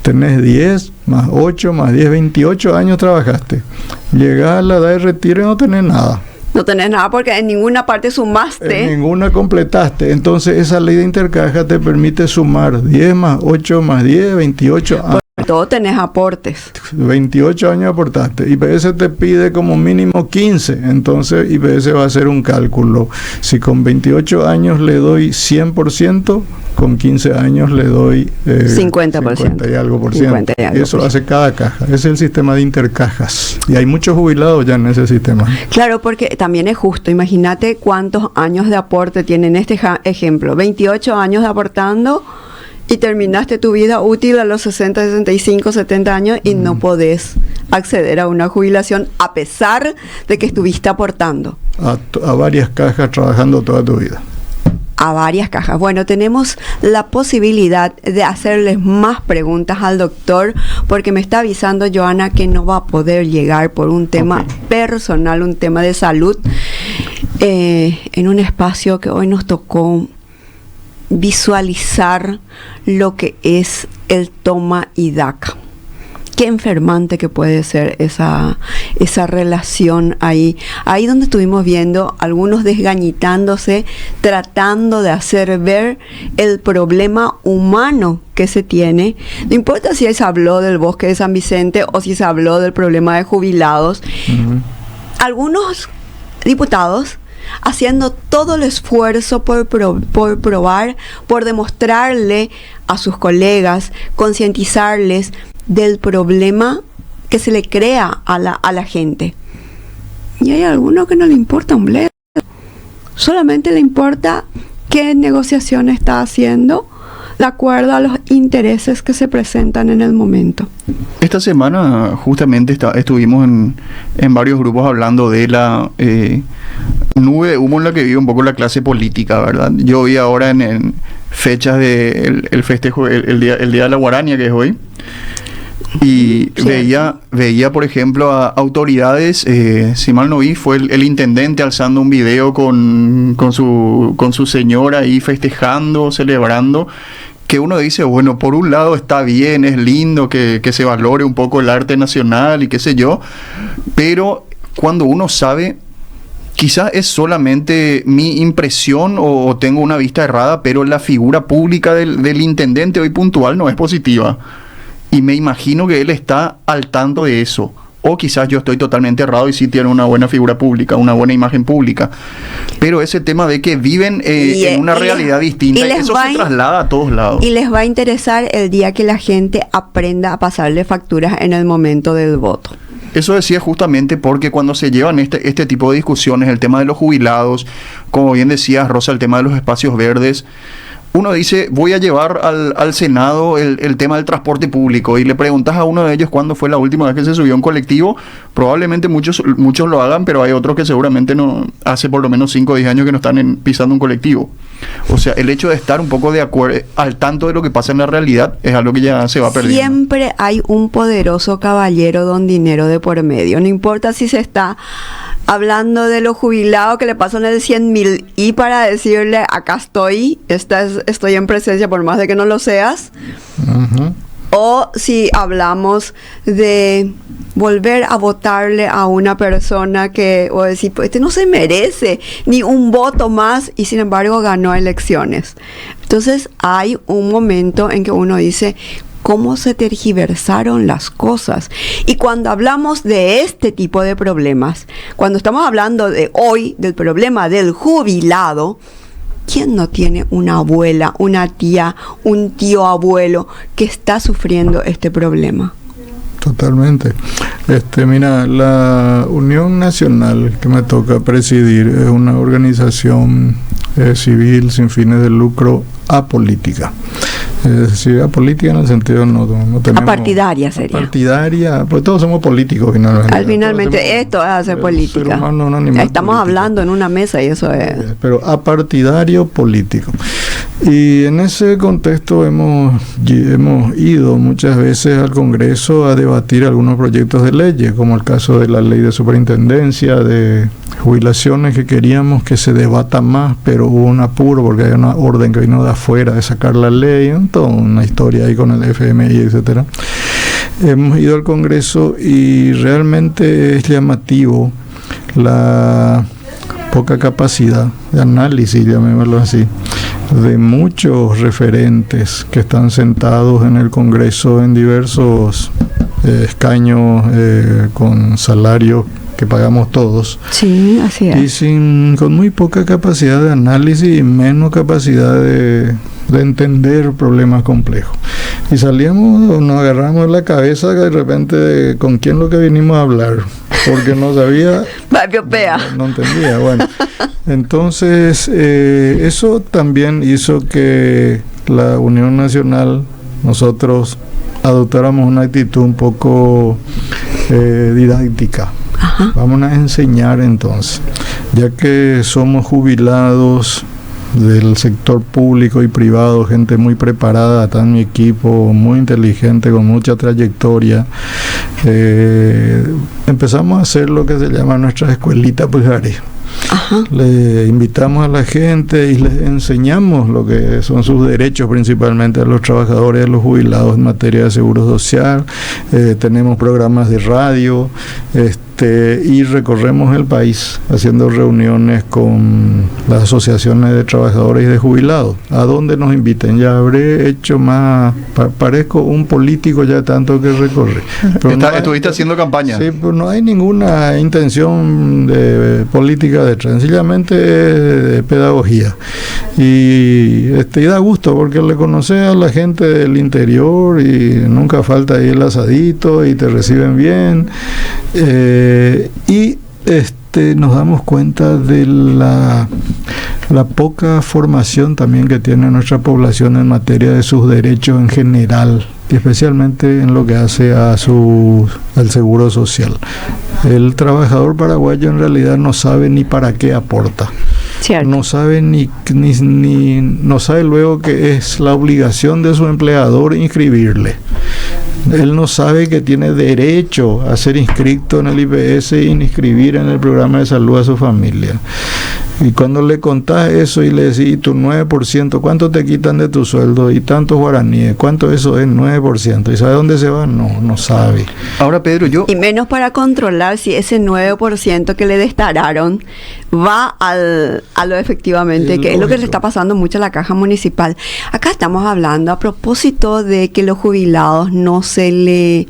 Tenés 10 más 8 más 10, 28 años trabajaste. Llegás a la edad de retiro y no tenés nada. No tenés nada porque en ninguna parte sumaste. En ninguna completaste. Entonces esa ley de intercaja te permite sumar 10 más 8 más 10, 28 años. Por todo tenés aportes. 28 años aportaste. IPS te pide como mínimo 15. Entonces IPS va a hacer un cálculo. Si con 28 años le doy 100%, con 15 años le doy 50%. 50 y algo por ciento. 50 y algo Eso por hace cada caja. Ese es el sistema de intercajas. Y hay muchos jubilados ya en ese sistema. Claro, porque también es justo. Imagínate cuántos años de aporte tienen este ejemplo. 28 años de aportando y terminaste tu vida útil a los 60, 65, 70 años y no podés acceder a una jubilación a pesar de que estuviste aportando. A varias cajas trabajando toda tu vida. A varias cajas. Bueno, tenemos la posibilidad de hacerles más preguntas al doctor porque me está avisando Joana que no va a poder llegar por un tema personal, un tema de salud, en un espacio que hoy nos tocó visualizar lo que es el toma y daca. Qué enfermante que puede ser esa relación ahí donde estuvimos viendo algunos desgañitándose, tratando de hacer ver el problema humano que se tiene. No importa si se habló del bosque de San Vicente o si se habló del problema de jubilados. Algunos diputados haciendo todo el esfuerzo por probar, por demostrarle a sus colegas, concientizarles del problema que se le crea a la gente. Y hay alguno que no le importa un bledo. Solamente le importa qué negociación está haciendo de acuerdo a los intereses que se presentan en el momento. Esta semana justamente estuvimos en varios grupos hablando de la nube de humo en la que vive un poco la clase política, ¿verdad? Yo vi ahora en fechas de el festejo, el día de la Guarania, que es hoy, y veía por ejemplo a autoridades, si mal no vi, fue el intendente alzando un video con su señora ahí festejando, celebrando, que uno dice, bueno, por un lado está bien, es lindo que se valore un poco el arte nacional y qué sé yo, pero cuando uno sabe, quizás es solamente mi impresión o tengo una vista errada, pero la figura pública del intendente hoy puntual no es positiva. Y me imagino que él está al tanto de eso. O quizás yo estoy totalmente errado y sí tiene una buena figura pública, una buena imagen pública. Pero ese tema de que viven en una realidad distinta, eso se traslada a todos lados. Y les va a interesar el día que la gente aprenda a pasarle facturas en el momento del voto. Eso decía justamente porque cuando se llevan este tipo de discusiones, el tema de los jubilados, como bien decías, Rosa, el tema de los espacios verdes, uno dice, voy a llevar al Senado el tema del transporte público, y le preguntas a uno de ellos cuándo fue la última vez que se subió un colectivo. Probablemente muchos lo hagan, pero hay otros que seguramente no, hace por lo menos 5 o 10 años que no están pisando un colectivo. O sea, el hecho de estar un poco de acuerdo, al tanto de lo que pasa en la realidad, es algo que ya se va perdiendo. Siempre hay un poderoso caballero don dinero de por medio. No importa si se está hablando de los jubilados que le pasan el 100.000 y para decirle, acá estoy en presencia por más de que no lo seas. Ujú. O si hablamos de volver a votarle a una persona que, o decir, pues este no se merece ni un voto más y sin embargo ganó elecciones. Entonces hay un momento en que uno dice, ¿cómo se tergiversaron las cosas? Y cuando hablamos de este tipo de problemas, cuando estamos hablando de hoy del problema del jubilado, ¿quién no tiene una abuela, una tía, un tío abuelo que está sufriendo este problema? Totalmente. Mira, la Unión Nacional que me toca presidir es una organización civil sin fines de lucro apolítica. Es decir, apolítica en el sentido no tenemos... Apartidaria sería. Apartidaria, pues todos somos políticos finalmente. Finalmente esto es hacer política. Humano, un animal estamos político. hablando en una mesa y eso es... Pero apartidario político. Y en ese contexto hemos ido muchas veces al Congreso a debatir algunos proyectos de leyes, como el caso de la ley de superintendencia, de jubilaciones, que queríamos que se debata más, pero hubo un apuro porque hay una orden que vino de afuera de sacar la ley, toda una historia ahí con el FMI, etcétera. Hemos ido al Congreso y realmente es llamativo la poca capacidad de análisis, llamémoslo así, de muchos referentes que están sentados en el Congreso en diversos escaños con salarios que pagamos todos. Sí, así es. Y con muy poca capacidad de análisis y menos capacidad de entender problemas complejos. Y salíamos, nos agarramos la cabeza de repente con quién lo que vinimos a hablar, porque no sabía, no entendía. Bueno, entonces eso también hizo que la Unión Nacional, nosotros adoptáramos una actitud un poco didáctica. Ajá. Vamos a enseñar entonces, ya que somos jubilados del sector público y privado, gente muy preparada, está en mi equipo, muy inteligente, con mucha trayectoria. Empezamos a hacer lo que se llama nuestra escuelita Pujari. Ajá. Le invitamos a la gente y les enseñamos lo que son sus derechos, principalmente a los trabajadores y a los jubilados en materia de seguro social. Tenemos programas de radio, y recorremos el país haciendo reuniones con las asociaciones de trabajadores y de jubilados, a donde nos inviten. Ya habré hecho más, parezco un político ya tanto que recorre. Estuviste haciendo campaña. Sí, pues no hay ninguna intención de política detrás, sencillamente de pedagogía. Y da gusto porque le conoces a la gente del interior y nunca falta ahí el asadito y te reciben bien. Y nos damos cuenta de la poca formación también que tiene nuestra población en materia de sus derechos en general, especialmente en lo que hace al seguro social. El trabajador paraguayo en realidad no sabe ni para qué aporta. Cierto. No sabe no sabe luego que es la obligación de su empleador inscribirle. Él no sabe que tiene derecho a ser inscrito en el IPS e inscribir en el programa de salud a su familia. Y cuando le contás eso y le decís, ¿y tu 9%, cuánto te quitan de tu sueldo? Y tantos guaraníes, ¿cuánto eso es 9%? ¿Y sabe dónde se va? No, no sabe. Ahora, Pedro, Y menos para controlar si ese 9% que le destararon va a lo efectivamente, Es que es lo que le lógico. está pasando mucho a la caja municipal. Acá estamos hablando a propósito de que los jubilados no se les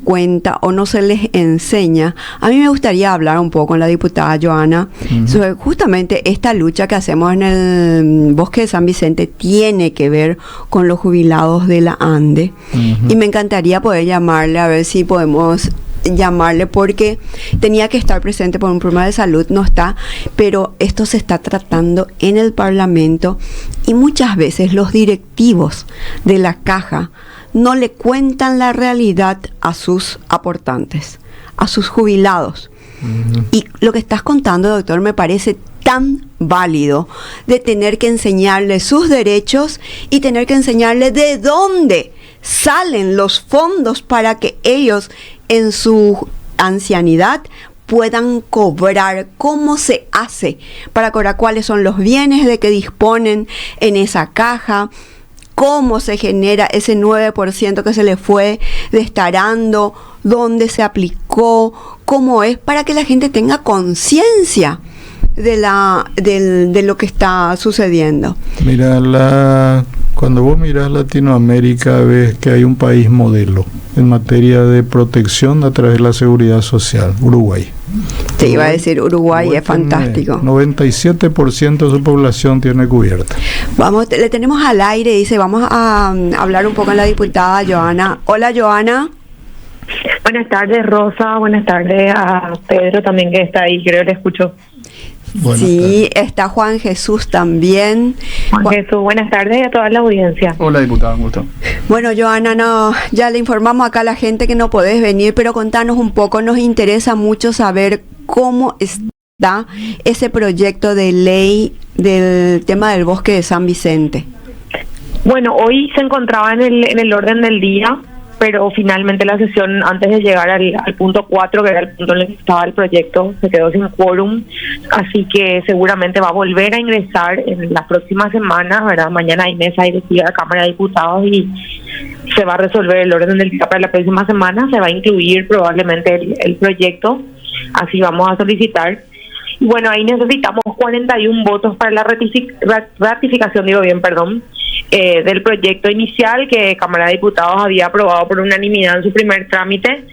cuenta o no se les enseña. A mí me gustaría hablar un poco con la diputada Joana sobre justamente esta lucha que hacemos en el Bosque de San Vicente tiene que ver con los jubilados de la ANDE. Y me encantaría poder llamarle a ver si podemos llamarle, porque tenía que estar presente por un problema de salud, no está, pero esto se está tratando en el Parlamento y muchas veces los directivos de la caja no le cuentan la realidad a sus aportantes, a sus jubilados. Y lo que estás contando, doctor, me parece tan válido, de tener que enseñarle sus derechos y tener que enseñarle de dónde salen los fondos para que ellos en su ancianidad puedan cobrar, cómo se hace para cobrar, cuáles son los bienes de que disponen en esa caja, cómo se genera ese 9% que se le fue destarando, dónde se aplicó, cómo es, para que la gente tenga conciencia de lo que está sucediendo. Mira, cuando vos mirás Latinoamérica, ves que hay un país modelo en materia de protección a través de la seguridad social, Uruguay. Te iba a decir, Uruguay es tiene fantástico. 97% de su población tiene cubierta. Vamos, le tenemos al aire, dice, vamos a hablar un poco con la diputada Joana. Hola, Joana. Buenas tardes, Rosa. Buenas tardes a Pedro también, que está ahí, creo que le escucho. Buenas Sí, está Juan Jesús también. Juan Jesús, buenas tardes y a toda la audiencia. hola, diputada, un gusto. Bueno, Joana, no, ya le informamos acá a la gente que no podés venir, pero contanos un poco, nos interesa mucho saber cómo está ese proyecto de ley del tema del Bosque de San Vicente. Bueno, hoy se encontraba en el orden del día, pero finalmente la sesión, antes de llegar al punto 4, que era el punto en el que estaba el proyecto, se quedó sin quórum, así que seguramente va a volver a ingresar en las próximas semanas, ¿verdad? Mañana hay mesa directiva de la Cámara de Diputados y se va a resolver el orden del día para la próxima semana, se va a incluir probablemente el proyecto, así vamos a solicitar. Y bueno, ahí necesitamos 41 votos para la ratificación, del proyecto inicial que Cámara de Diputados había aprobado por unanimidad en su primer trámite,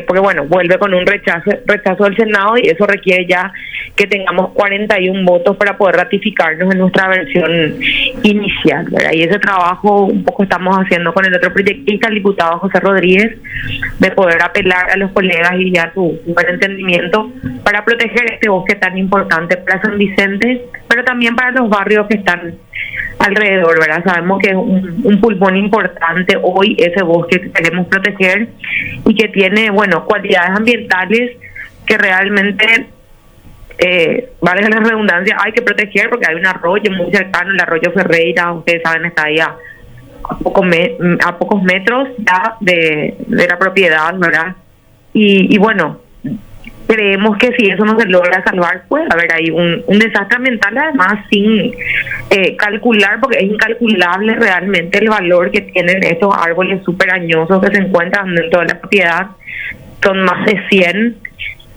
porque bueno, vuelve con un rechazo del Senado y eso requiere ya que tengamos 41 votos para poder ratificarnos en nuestra versión inicial, ¿verdad? Y ese trabajo un poco estamos haciendo con el otro proyectista, el diputado José Rodríguez, de poder apelar a los colegas y a su buen entendimiento para proteger este bosque tan importante para San Vicente, pero también para los barrios que están alrededor, ¿verdad? Sabemos que es un pulmón importante hoy ese bosque que queremos proteger y que tiene, bueno, cualidades ambientales que realmente, valga la redundancia, hay que proteger porque hay un arroyo muy cercano, el arroyo Ferreira, ustedes saben, está ahí a pocos metros ya de la propiedad, ¿verdad? Y bueno, creemos que si eso no se logra salvar, puede haber ahí un desastre ambiental, además sin calcular, porque es incalculable realmente el valor que tienen estos árboles súper añosos que se encuentran dentro de la propiedad. Son más de 100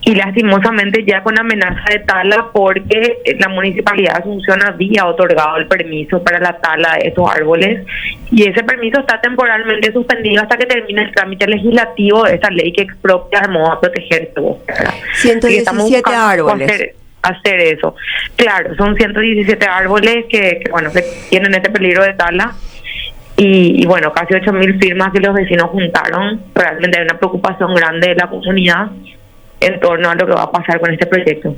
y lastimosamente ya con amenaza de tala, porque la Municipalidad de Asunción había otorgado el permiso para la tala de estos árboles y ese permiso está temporalmente suspendido hasta que termine el trámite legislativo de esta ley que expropia de modo a proteger este bosque. 117 árboles. Hacer eso. Claro, son 117 árboles que tienen este peligro de tala. Y bueno, casi 8.000 firmas que los vecinos juntaron. Realmente hay una preocupación grande de la comunidad en torno a lo que va a pasar con este proyecto.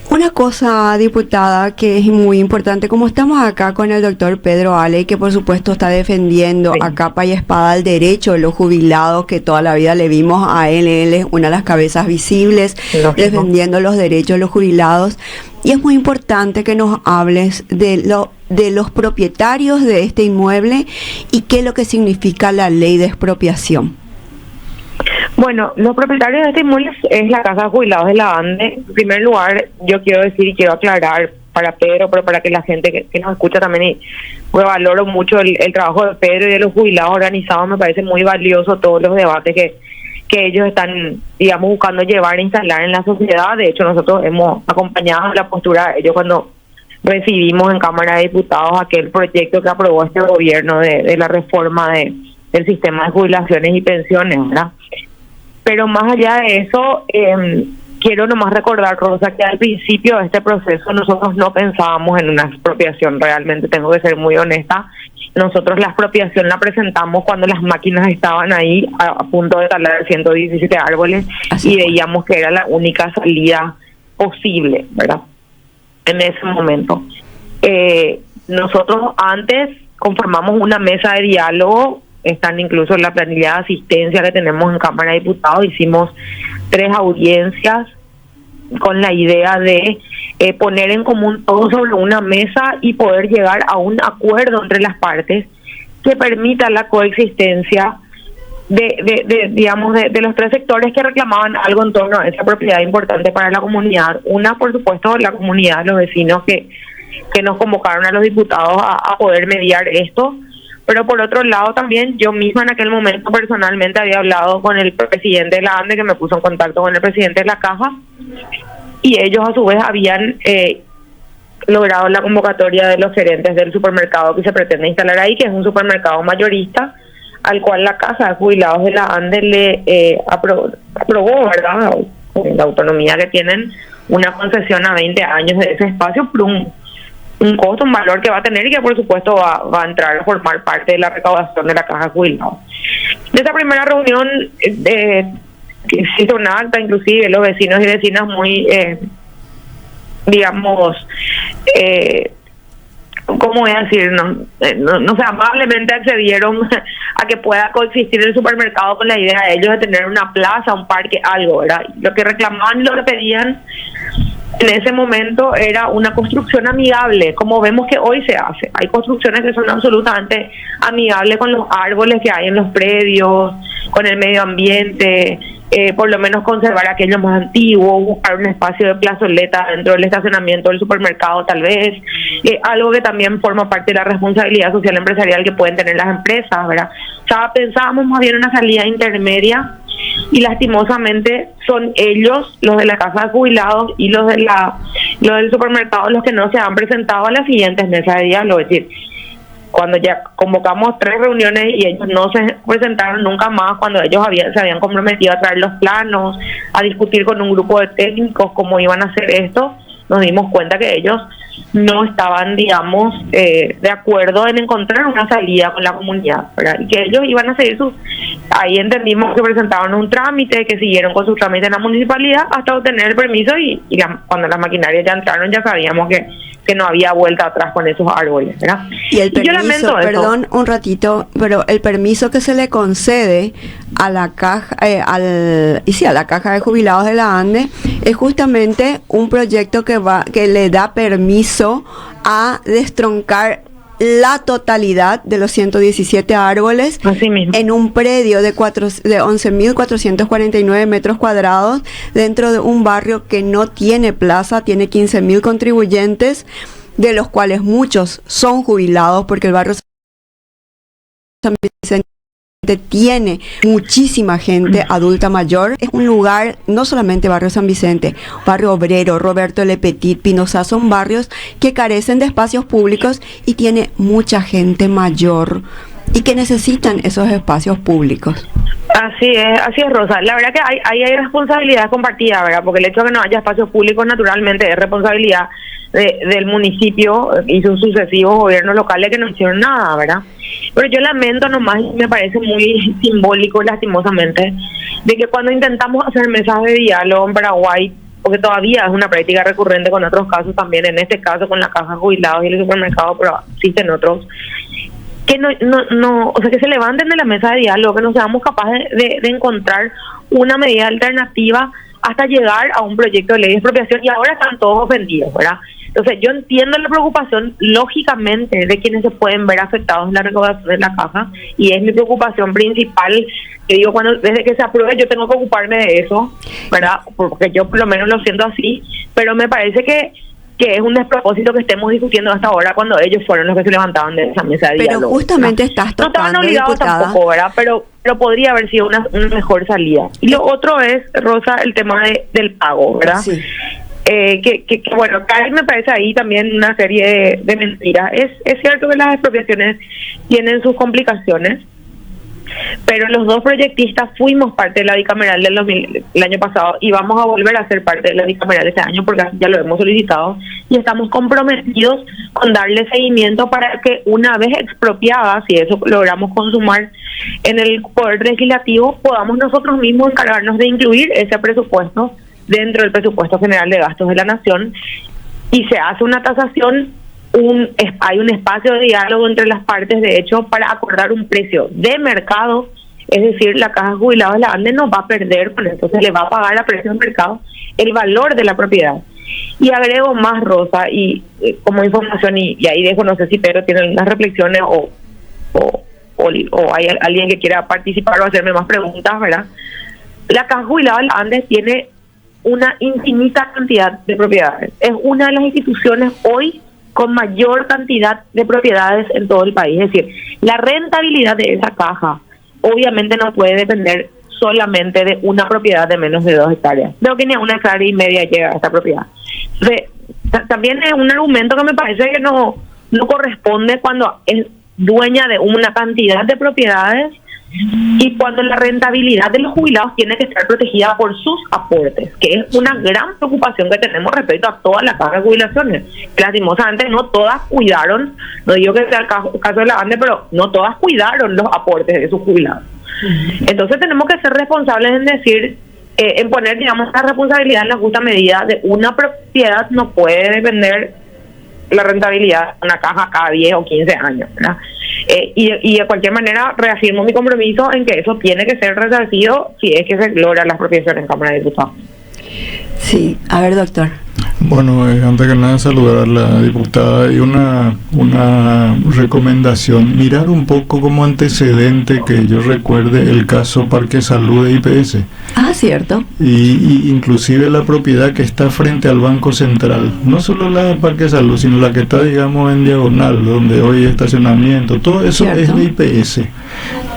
Una cosa, diputada, que es muy importante, como estamos acá con el doctor Pedro Ale, que por supuesto está defendiendo a capa y espada el derecho de los jubilados, que toda la vida le vimos a él es una de las cabezas visibles, Lógico, defendiendo los derechos de los jubilados. Y es muy importante que nos hables de los propietarios de este inmueble y qué es lo que significa la ley de expropiación. Bueno, los propietarios de este inmueble es la Casa de Jubilados de la ANDE. En primer lugar, yo quiero decir y quiero aclarar para Pedro, pero para que la gente que nos escucha también, y pues valoro mucho el trabajo de Pedro y de los jubilados organizados. Me parece muy valioso todos los debates que ellos están, digamos, buscando llevar e instalar en la sociedad. De hecho, nosotros hemos acompañado la postura de ellos cuando recibimos en Cámara de Diputados aquel proyecto que aprobó este gobierno de la reforma del sistema de jubilaciones y pensiones, ¿verdad? Pero más allá de eso, quiero nomás recordar, Rosa, que al principio de este proceso nosotros no pensábamos en una expropiación. Realmente tengo que ser muy honesta. Nosotros la expropiación la presentamos cuando las máquinas estaban ahí a punto de talar 117 árboles. Así y veíamos que era la única salida posible, ¿verdad? En ese momento. Nosotros antes conformamos una mesa de diálogo, están incluso en la planilla de asistencia que tenemos en Cámara de Diputados. Hicimos 3 audiencias con la idea de poner en común todo sobre una mesa y poder llegar a un acuerdo entre las partes que permita la coexistencia de los 3 sectores que reclamaban algo en torno a esa propiedad importante para la comunidad. Una, por supuesto, la comunidad, los vecinos que nos convocaron a los diputados a poder mediar esto. Pero por otro lado también yo misma en aquel momento personalmente había hablado con el presidente de la ANDE, que me puso en contacto con el presidente de la Caja, y ellos a su vez habían logrado la convocatoria de los gerentes del supermercado que se pretende instalar ahí, que es un supermercado mayorista, al cual la Casa de Jubilados de la ANDE le aprobó, ¿verdad?, con la autonomía que tienen, una concesión a 20 años de ese espacio por un costo, un valor que va a tener y que por supuesto va a entrar a formar parte de la recaudación de la Caja de Jubilados. De esa primera reunión que existe un acta, inclusive los vecinos y vecinas muy, digamos, ¿cómo voy a decir? No sé, amablemente accedieron a que pueda coexistir el supermercado con la idea de ellos de tener una plaza, un parque, algo, ¿verdad? Lo que reclamaban y lo que pedían en ese momento era una construcción amigable, como vemos que hoy se hace. Hay construcciones que son absolutamente amigables con los árboles que hay en los predios, con el medio ambiente, por lo menos conservar aquello más antiguo, buscar un espacio de plazoleta dentro del estacionamiento del supermercado tal vez, algo que también forma parte de la responsabilidad social empresarial que pueden tener las empresas, ¿verdad? O sea, pensábamos más bien una salida intermedia, y lastimosamente son ellos, los de la Casa de Jubilados y los del supermercado, los que no se han presentado a las siguientes mesas de diálogo. Es decir, cuando ya convocamos 3 reuniones y ellos no se presentaron nunca más, cuando ellos se habían comprometido a traer los planos, a discutir con un grupo de técnicos cómo iban a hacer esto, nos dimos cuenta que ellos no estaban, digamos, de acuerdo en encontrar una salida con la comunidad, ¿verdad? Y que ellos iban a seguir ahí entendimos que presentaron un trámite, que siguieron con su trámite en la municipalidad hasta obtener el permiso y cuando las maquinarias ya entraron ya sabíamos que no había vuelta atrás con esos árboles, ¿verdad? Y el permiso, yo lamento perdón un ratito, pero el permiso que se le concede a la caja, a la Caja de Jubilados de la ANDE es justamente un proyecto que le da permiso a destroncar la totalidad de los 117 árboles en un predio de 11.449 metros cuadrados dentro de un barrio que no tiene plaza, tiene 15.000 contribuyentes, de los cuales muchos son jubilados, porque el barrio San Vicente tiene muchísima gente adulta mayor. Es un lugar, no solamente barrio San Vicente, barrio Obrero, Roberto Le Petit, Pinoza, son barrios que carecen de espacios públicos y tiene mucha gente mayor y que necesitan esos espacios públicos. Así es, Rosa. La verdad que hay responsabilidad compartida, ¿verdad? Porque el hecho de que no haya espacios públicos naturalmente es responsabilidad del municipio y sus sucesivos gobiernos locales que no hicieron nada, ¿verdad? Pero yo lamento nomás, y me parece muy simbólico, lastimosamente, de que cuando intentamos hacer mesas de diálogo en Paraguay, porque todavía es una práctica recurrente con otros casos también, en este caso con la Caja de Jubilados y el supermercado, pero existen otros, que o sea, que se levanten de la mesa de diálogo, que no seamos capaces de encontrar una medida alternativa hasta llegar a un proyecto de ley de expropiación, y ahora están todos ofendidos, ¿verdad? Entonces yo entiendo la preocupación lógicamente de quienes se pueden ver afectados en la recaudación de la caja, y es mi preocupación principal, que digo, desde que se apruebe yo tengo que ocuparme de eso, ¿verdad? Porque yo por lo menos lo siento así, pero me parece que es un despropósito que estemos discutiendo hasta ahora cuando ellos fueron los que se levantaban de esa mesa de diálogo. Pero justamente estás no estaban tocando, obligados diputada. tampoco, ¿verdad? Pero podría haber sido una mejor salida. Y lo otro es, Rosa, el tema del pago, ¿verdad? Sí. Que bueno, acá me parece ahí también una serie de mentiras. Es cierto que las expropiaciones tienen sus complicaciones, pero los dos proyectistas fuimos parte de la bicameral el año pasado y vamos a volver a ser parte de la bicameral este año porque ya lo hemos solicitado y estamos comprometidos con darle seguimiento para que una vez expropiada, si eso logramos consumar en el Poder Legislativo, podamos nosotros mismos encargarnos de incluir ese presupuesto dentro del presupuesto general de gastos de la Nación, y se hace una tasación, hay un espacio de diálogo entre las partes, de hecho, para acordar un precio de mercado, es decir, la Caja de Jubilados de la ANDE no va a perder, pues entonces le va a pagar a precio de mercado el valor de la propiedad. Y agrego más, Rosa, y como información, y ahí dejo, no sé si Pedro tiene algunas reflexiones o hay alguien que quiera participar o hacerme más preguntas, ¿verdad? La Caja de Jubilados de la ANDE tiene una infinita cantidad de propiedades. Es una de las instituciones hoy con mayor cantidad de propiedades en todo el país. Es decir, la rentabilidad de esa caja obviamente no puede depender solamente de una propiedad de menos de 2 hectáreas. Creo que ni a 1,5 hectáreas llega a esta propiedad. Entonces, también es un argumento que me parece que no corresponde cuando es dueña de una cantidad de propiedades y cuando la rentabilidad de los jubilados tiene que estar protegida por sus aportes, que es una gran preocupación que tenemos respecto a todas las cajas de jubilaciones. Lastimosamente no todas cuidaron, no digo que sea el caso de la ANDE, pero no todas cuidaron los aportes de sus jubilados. Entonces tenemos que ser responsables en decir, en poner, digamos, la responsabilidad en la justa medida. De una propiedad no puede depender la rentabilidad de una caja cada 10 o 15 años, ¿verdad? Y de cualquier manera reafirmo mi compromiso en que eso tiene que ser resarcido si es que se logra la expropiación en Cámara de Diputados. Sí, a ver, doctor. Bueno, antes que nada saludar a la diputada y una recomendación, mirar un poco como antecedente, que yo recuerde el caso Parque Salud de IPS. Ah, cierto. Y inclusive la propiedad que está frente al Banco Central, no solo la de Parque Salud, sino la que está, digamos, en diagonal, donde hoy hay estacionamiento, todo eso ¿cierto? Es de IPS.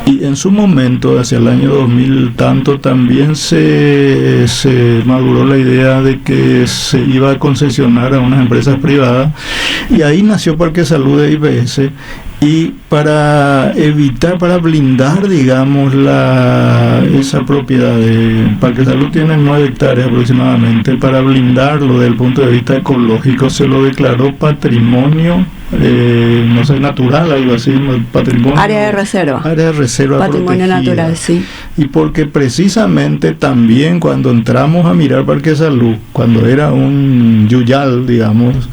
Y en su momento, hacia el año 2000 tanto, también se maduró la idea de que se iba a concesionar a unas empresas privadas, y ahí nació Parque Salud de IPS. Y para blindar, digamos, esa propiedad de Parque Salud tiene 9 hectáreas aproximadamente, para blindarlo desde el punto de vista ecológico se lo declaró patrimonio, no sé, natural, algo así, patrimonio. Área de reserva. Área de reserva Patrimonio protegida. natural, sí. Y porque precisamente también cuando entramos a mirar Parque Salud, cuando era un yuyal, digamos,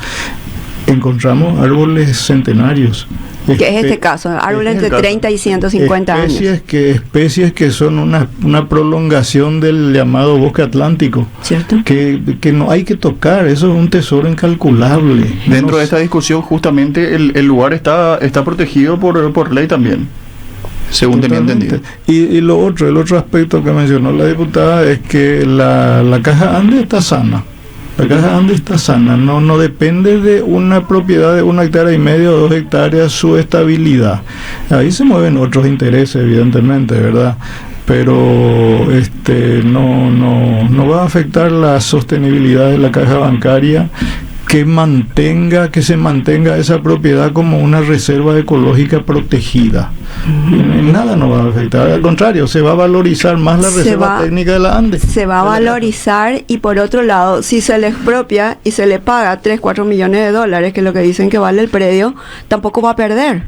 encontramos árboles centenarios. Que es este caso, árboles entre 30 y 150 años. Especies que son una prolongación del llamado bosque atlántico, ¿cierto? Que no hay que tocar, eso es un tesoro incalculable. Dentro de esta discusión, justamente, el lugar está protegido por ley también, según tenía entendido. Y el otro aspecto que mencionó la diputada es que la Caja Ande está sana. La Caja Ande está sana, no depende de una propiedad de 1,5 hectáreas o 2 hectáreas su estabilidad. Ahí se mueven otros intereses, evidentemente, ¿verdad? Pero no va a afectar la sostenibilidad de la caja bancaria, que se mantenga esa propiedad como una reserva ecológica protegida. En nada nos va a afectar, al contrario, se va a valorizar más la reserva técnica de la Ande. Se va a valorizar, y por otro lado, si se le expropia y se le paga 3-4 millones de dólares, que es lo que dicen que vale el predio, tampoco va a perder.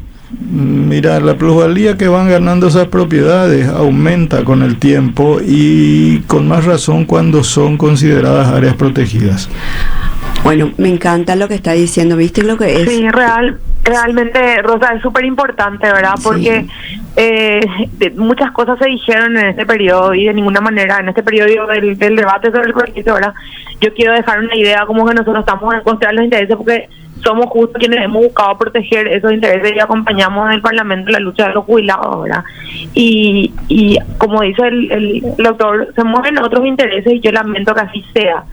Mira, la plusvalía que van ganando esas propiedades aumenta con el tiempo, y con más razón cuando son consideradas áreas protegidas. Bueno, me encanta lo que está diciendo, ¿viste lo que es? Sí, real. Realmente, Rosa, es súper importante, ¿verdad? Porque muchas cosas se dijeron en este periodo y de ninguna manera, en este periodo del debate sobre el proyecto, ¿verdad? Yo quiero dejar una idea como que nosotros estamos en contra de los intereses porque somos justo quienes hemos buscado proteger esos intereses y acompañamos en el Parlamento la lucha de los jubilados, ¿verdad? Y como dice el doctor, se mueven otros intereses y yo lamento que así sea,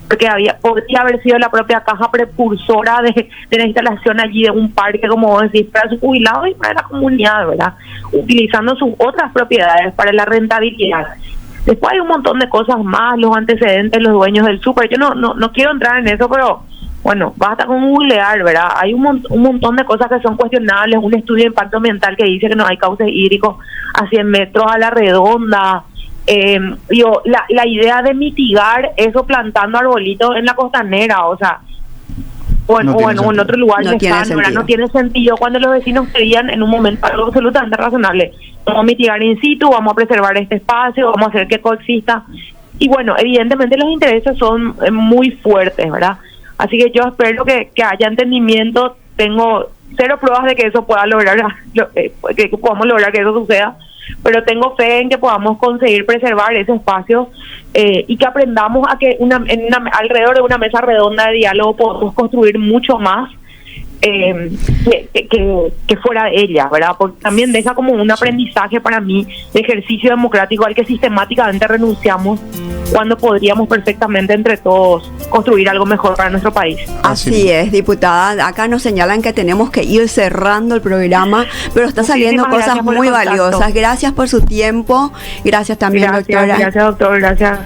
porque podría haber sido la propia caja precursora de la instalación allí de un parque, como vos decís, para sus jubilados y para la comunidad, ¿verdad? Utilizando sus otras propiedades para la rentabilidad. Después hay un montón de cosas más, los antecedentes, los dueños del súper. Yo no quiero entrar en eso, pero bueno, basta con googlear, ¿verdad? Hay un montón de cosas que son cuestionables. Un estudio de impacto ambiental que dice que no hay cauces hídricos a 100 metros a la redonda. La idea de mitigar eso plantando arbolitos en la costanera, o sea, en otro lugar no tiene sentido cuando los vecinos pedían en un momento algo absolutamente razonable. Vamos a mitigar in situ, vamos a preservar este espacio, vamos a hacer que coexista. Y bueno, evidentemente los intereses son muy fuertes, ¿verdad? Así que yo espero que haya entendimiento. Tengo cero pruebas de que eso pueda lograr, que podamos lograr que eso suceda, pero tengo fe en que podamos conseguir preservar ese espacio y que aprendamos a que alrededor de una mesa redonda de diálogo podamos construir mucho más que fuera de ella, ¿verdad? Porque también deja como un aprendizaje para mí de ejercicio democrático al que sistemáticamente renunciamos cuando podríamos perfectamente entre todos construir algo mejor para nuestro país. Así es, diputada. Acá nos señalan que tenemos que ir cerrando el programa, pero está saliendo cosas muy valiosas. Gracias por su tiempo. Gracias también, doctora. Gracias, doctor. Gracias.